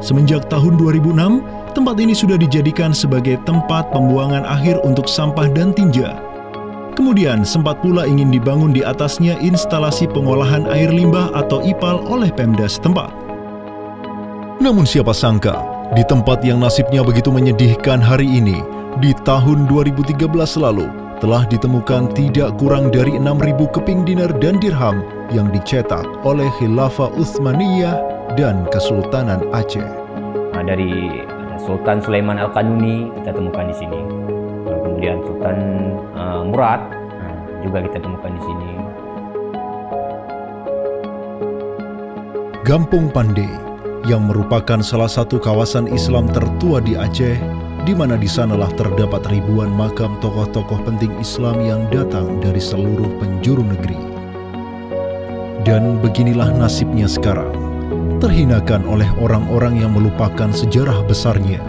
Semenjak tahun 2006, tempat ini sudah dijadikan sebagai tempat pembuangan akhir untuk sampah dan tinja. Kemudian sempat pula ingin dibangun di atasnya instalasi pengolahan air limbah atau IPAL oleh Pemda setempat. Namun siapa sangka, di tempat yang nasibnya begitu menyedihkan hari ini, di tahun 2013 lalu, telah ditemukan tidak kurang dari 6.000 keping dinar dan dirham yang dicetak oleh Khilafah Utsmaniyah dan Kesultanan Aceh. Dari Sultan Sulaiman Al-Kanuni kita temukan di sini. Kemudian Sultan Murad juga kita temukan di sini. Gampung Pandey yang merupakan salah satu kawasan Islam tertua di Aceh, di mana di sanalah terdapat ribuan makam tokoh-tokoh penting Islam yang datang dari seluruh penjuru negeri. Dan beginilah nasibnya sekarang, terhinakan oleh orang-orang yang melupakan sejarah besarnya,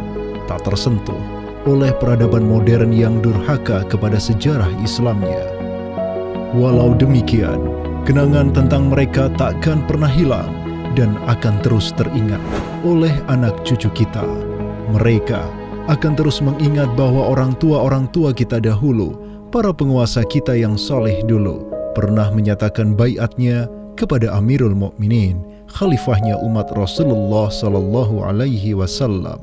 tak tersentuh oleh peradaban modern yang durhaka kepada sejarah Islamnya. Walau demikian, kenangan tentang mereka takkan pernah hilang dan akan terus teringat oleh anak cucu kita. Mereka akan terus mengingat bahwa orang tua kita dahulu, para penguasa kita yang saleh dulu, pernah menyatakan baiatnya kepada Amirul Mukminin, khalifahnya umat Rasulullah Sallallahu Alaihi Wasallam.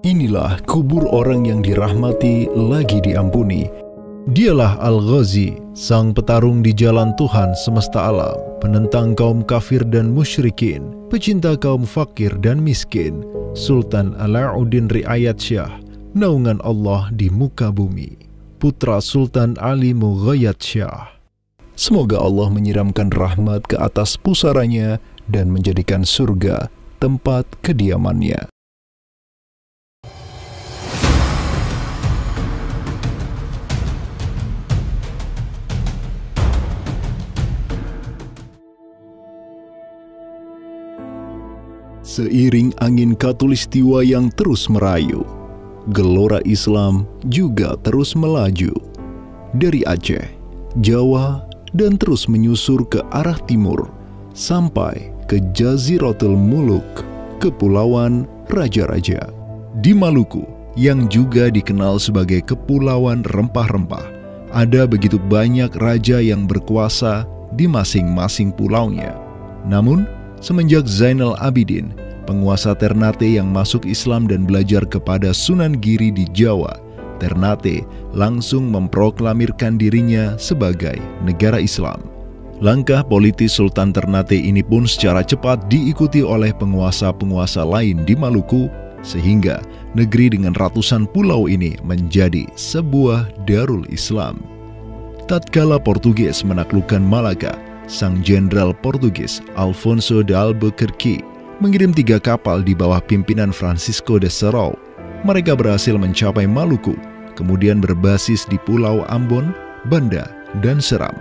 Inilah kubur orang yang dirahmati lagi diampuni. Dialah Al-Ghazi, sang petarung di jalan Tuhan semesta alam, penentang kaum kafir dan musyrikin, pecinta kaum fakir dan miskin, Sultan Alauddin Riayat Shah, naungan Allah di muka bumi, putra Sultan Ali Mughayat Shah. Semoga Allah menyiramkan rahmat ke atas pusaranya dan menjadikan surga tempat kediamannya. Seiring angin Katulistiwa yang terus merayu, gelora Islam juga terus melaju dari Aceh, Jawa, dan terus menyusur ke arah timur sampai ke Jaziratul Muluk, Kepulauan Raja-Raja. Di Maluku, yang juga dikenal sebagai Kepulauan Rempah-Rempah, ada begitu banyak raja yang berkuasa di masing-masing pulaunya. Namun, semenjak Zainal Abidin, penguasa Ternate yang masuk Islam dan belajar kepada Sunan Giri di Jawa, Ternate langsung memproklamirkan dirinya sebagai negara Islam. Langkah politis Sultan Ternate ini pun secara cepat diikuti oleh penguasa-penguasa lain di Maluku, sehingga negeri dengan ratusan pulau ini menjadi sebuah darul Islam. Tatkala Portugis menaklukkan Malaka, sang jenderal Portugis Alfonso de Albuquerque mengirim 3 kapal di bawah pimpinan Francisco de Serrao. Mereka berhasil mencapai Maluku, kemudian berbasis di Pulau Ambon, Banda, dan Seram.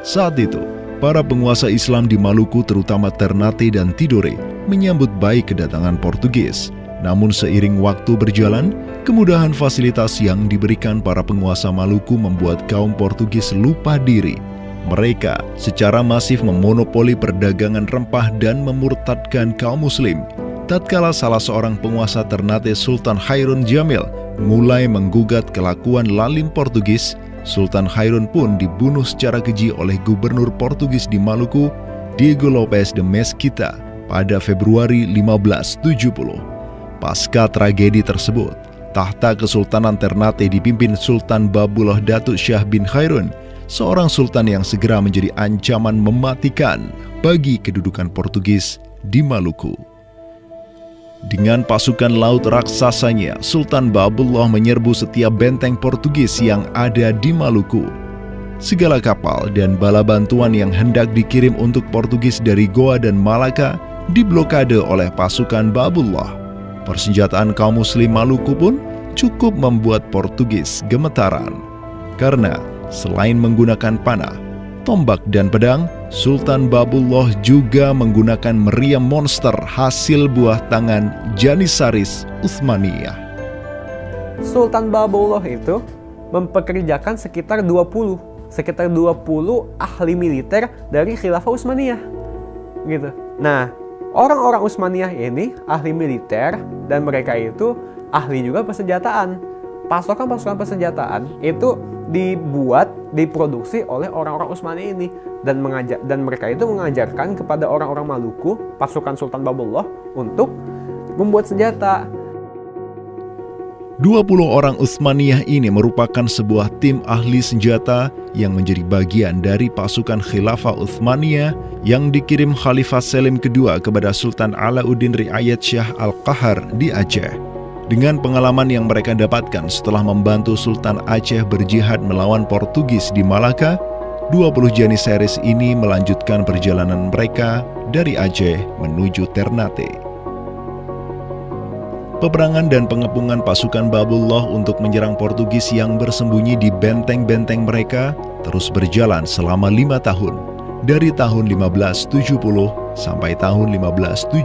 Saat itu, para penguasa Islam di Maluku terutama Ternate dan Tidore menyambut baik kedatangan Portugis. Namun seiring waktu berjalan, kemudahan fasilitas yang diberikan para penguasa Maluku membuat kaum Portugis lupa diri. Mereka secara masif memonopoli perdagangan rempah dan memurtadkan kaum muslim. Tatkala salah seorang penguasa Ternate, Sultan Hairun Jamil, mulai menggugat kelakuan lalim Portugis, Sultan Hairun pun dibunuh secara keji oleh gubernur Portugis di Maluku, Diego Lopes de Mesquita, pada Februari 1570. Pasca tragedi tersebut, tahta Kesultanan Ternate dipimpin Sultan Babullah Datuk Shah bin Hairun, seorang sultan yang segera menjadi ancaman mematikan bagi kedudukan Portugis di Maluku. Dengan pasukan laut raksasanya, Sultan Babullah menyerbu setiap benteng Portugis yang ada di Maluku. Segala kapal dan bala bantuan yang hendak dikirim untuk Portugis dari Goa dan Malaka diblokade oleh pasukan Babullah. Persenjataan kaum muslim Maluku pun cukup membuat Portugis gemetaran. Karena selain menggunakan panah, tombak, dan pedang, Sultan Babullah juga menggunakan meriam monster hasil buah tangan Janissaris Utsmaniyah. Sultan Babullah itu mempekerjakan sekitar 20 ahli militer dari Khilafah Utsmaniyah. Gitu. Nah, orang-orang Utsmaniyah ini ahli militer dan mereka itu ahli juga persenjataan. Pasukan-pasukan persenjataan itu diproduksi oleh orang-orang Utsmani ini dan mereka itu mengajarkan kepada orang-orang Maluku, pasukan Sultan Babullah, untuk membuat senjata. 20 orang Utsmaniyah ini merupakan sebuah tim ahli senjata yang menjadi bagian dari pasukan Khilafah Utsmaniyah yang dikirim Khalifah Selim kedua kepada Sultan Alauddin Riayat Shah Al-Qahar di Aceh. Dengan pengalaman yang mereka dapatkan setelah membantu Sultan Aceh berjihad melawan Portugis di Malaka, 20 Janissaries ini melanjutkan perjalanan mereka dari Aceh menuju Ternate. Peperangan dan pengepungan pasukan Babullah untuk menyerang Portugis yang bersembunyi di benteng-benteng mereka terus berjalan selama 5 tahun, dari tahun 1570 sampai tahun 1575.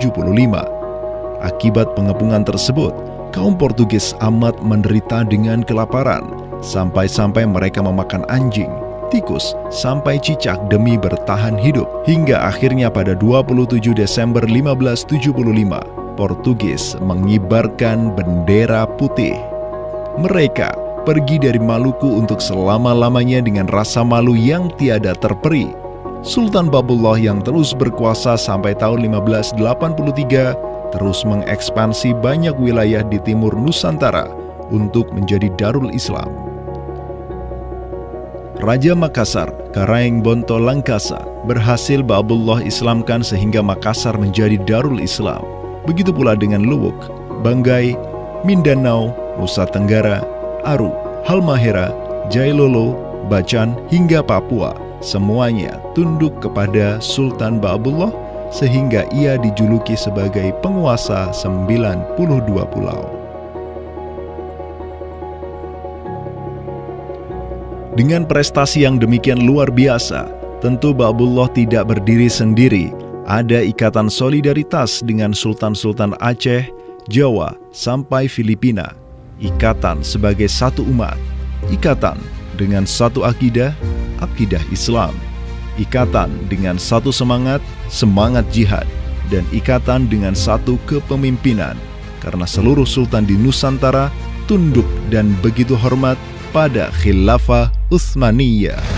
Akibat pengepungan tersebut, kaum Portugis amat menderita dengan kelaparan, sampai-sampai mereka memakan anjing, tikus, sampai cicak demi bertahan hidup. Hingga akhirnya pada 27 Desember 1575, Portugis mengibarkan bendera putih. Mereka pergi dari Maluku untuk selama-lamanya dengan rasa malu yang tiada terperi. Sultan Babullah yang terus berkuasa sampai tahun 1583 terus mengekspansi banyak wilayah di timur Nusantara untuk menjadi Darul Islam. Raja Makassar, Karaeng Bonto Langkasa, berhasil Babullah Islamkan sehingga Makassar menjadi Darul Islam. Begitu pula dengan Luwuk, Banggai, Mindanao, Nusa Tenggara, Aru, Halmahera, Jailolo, Bacan, hingga Papua. Semuanya tunduk kepada Sultan Babullah sehingga ia dijuluki sebagai penguasa 92 pulau. Dengan prestasi yang demikian luar biasa, tentu Babullah tidak berdiri sendiri. Ada ikatan solidaritas dengan sultan-sultan Aceh, Jawa, sampai Filipina. Ikatan sebagai satu umat. Ikatan dengan satu akidah, akidah Islam. Ikatan dengan satu semangat, semangat jihad. Dan ikatan dengan satu kepemimpinan. Karena seluruh sultan di Nusantara tunduk dan begitu hormat pada Khilafah Utsmaniyah.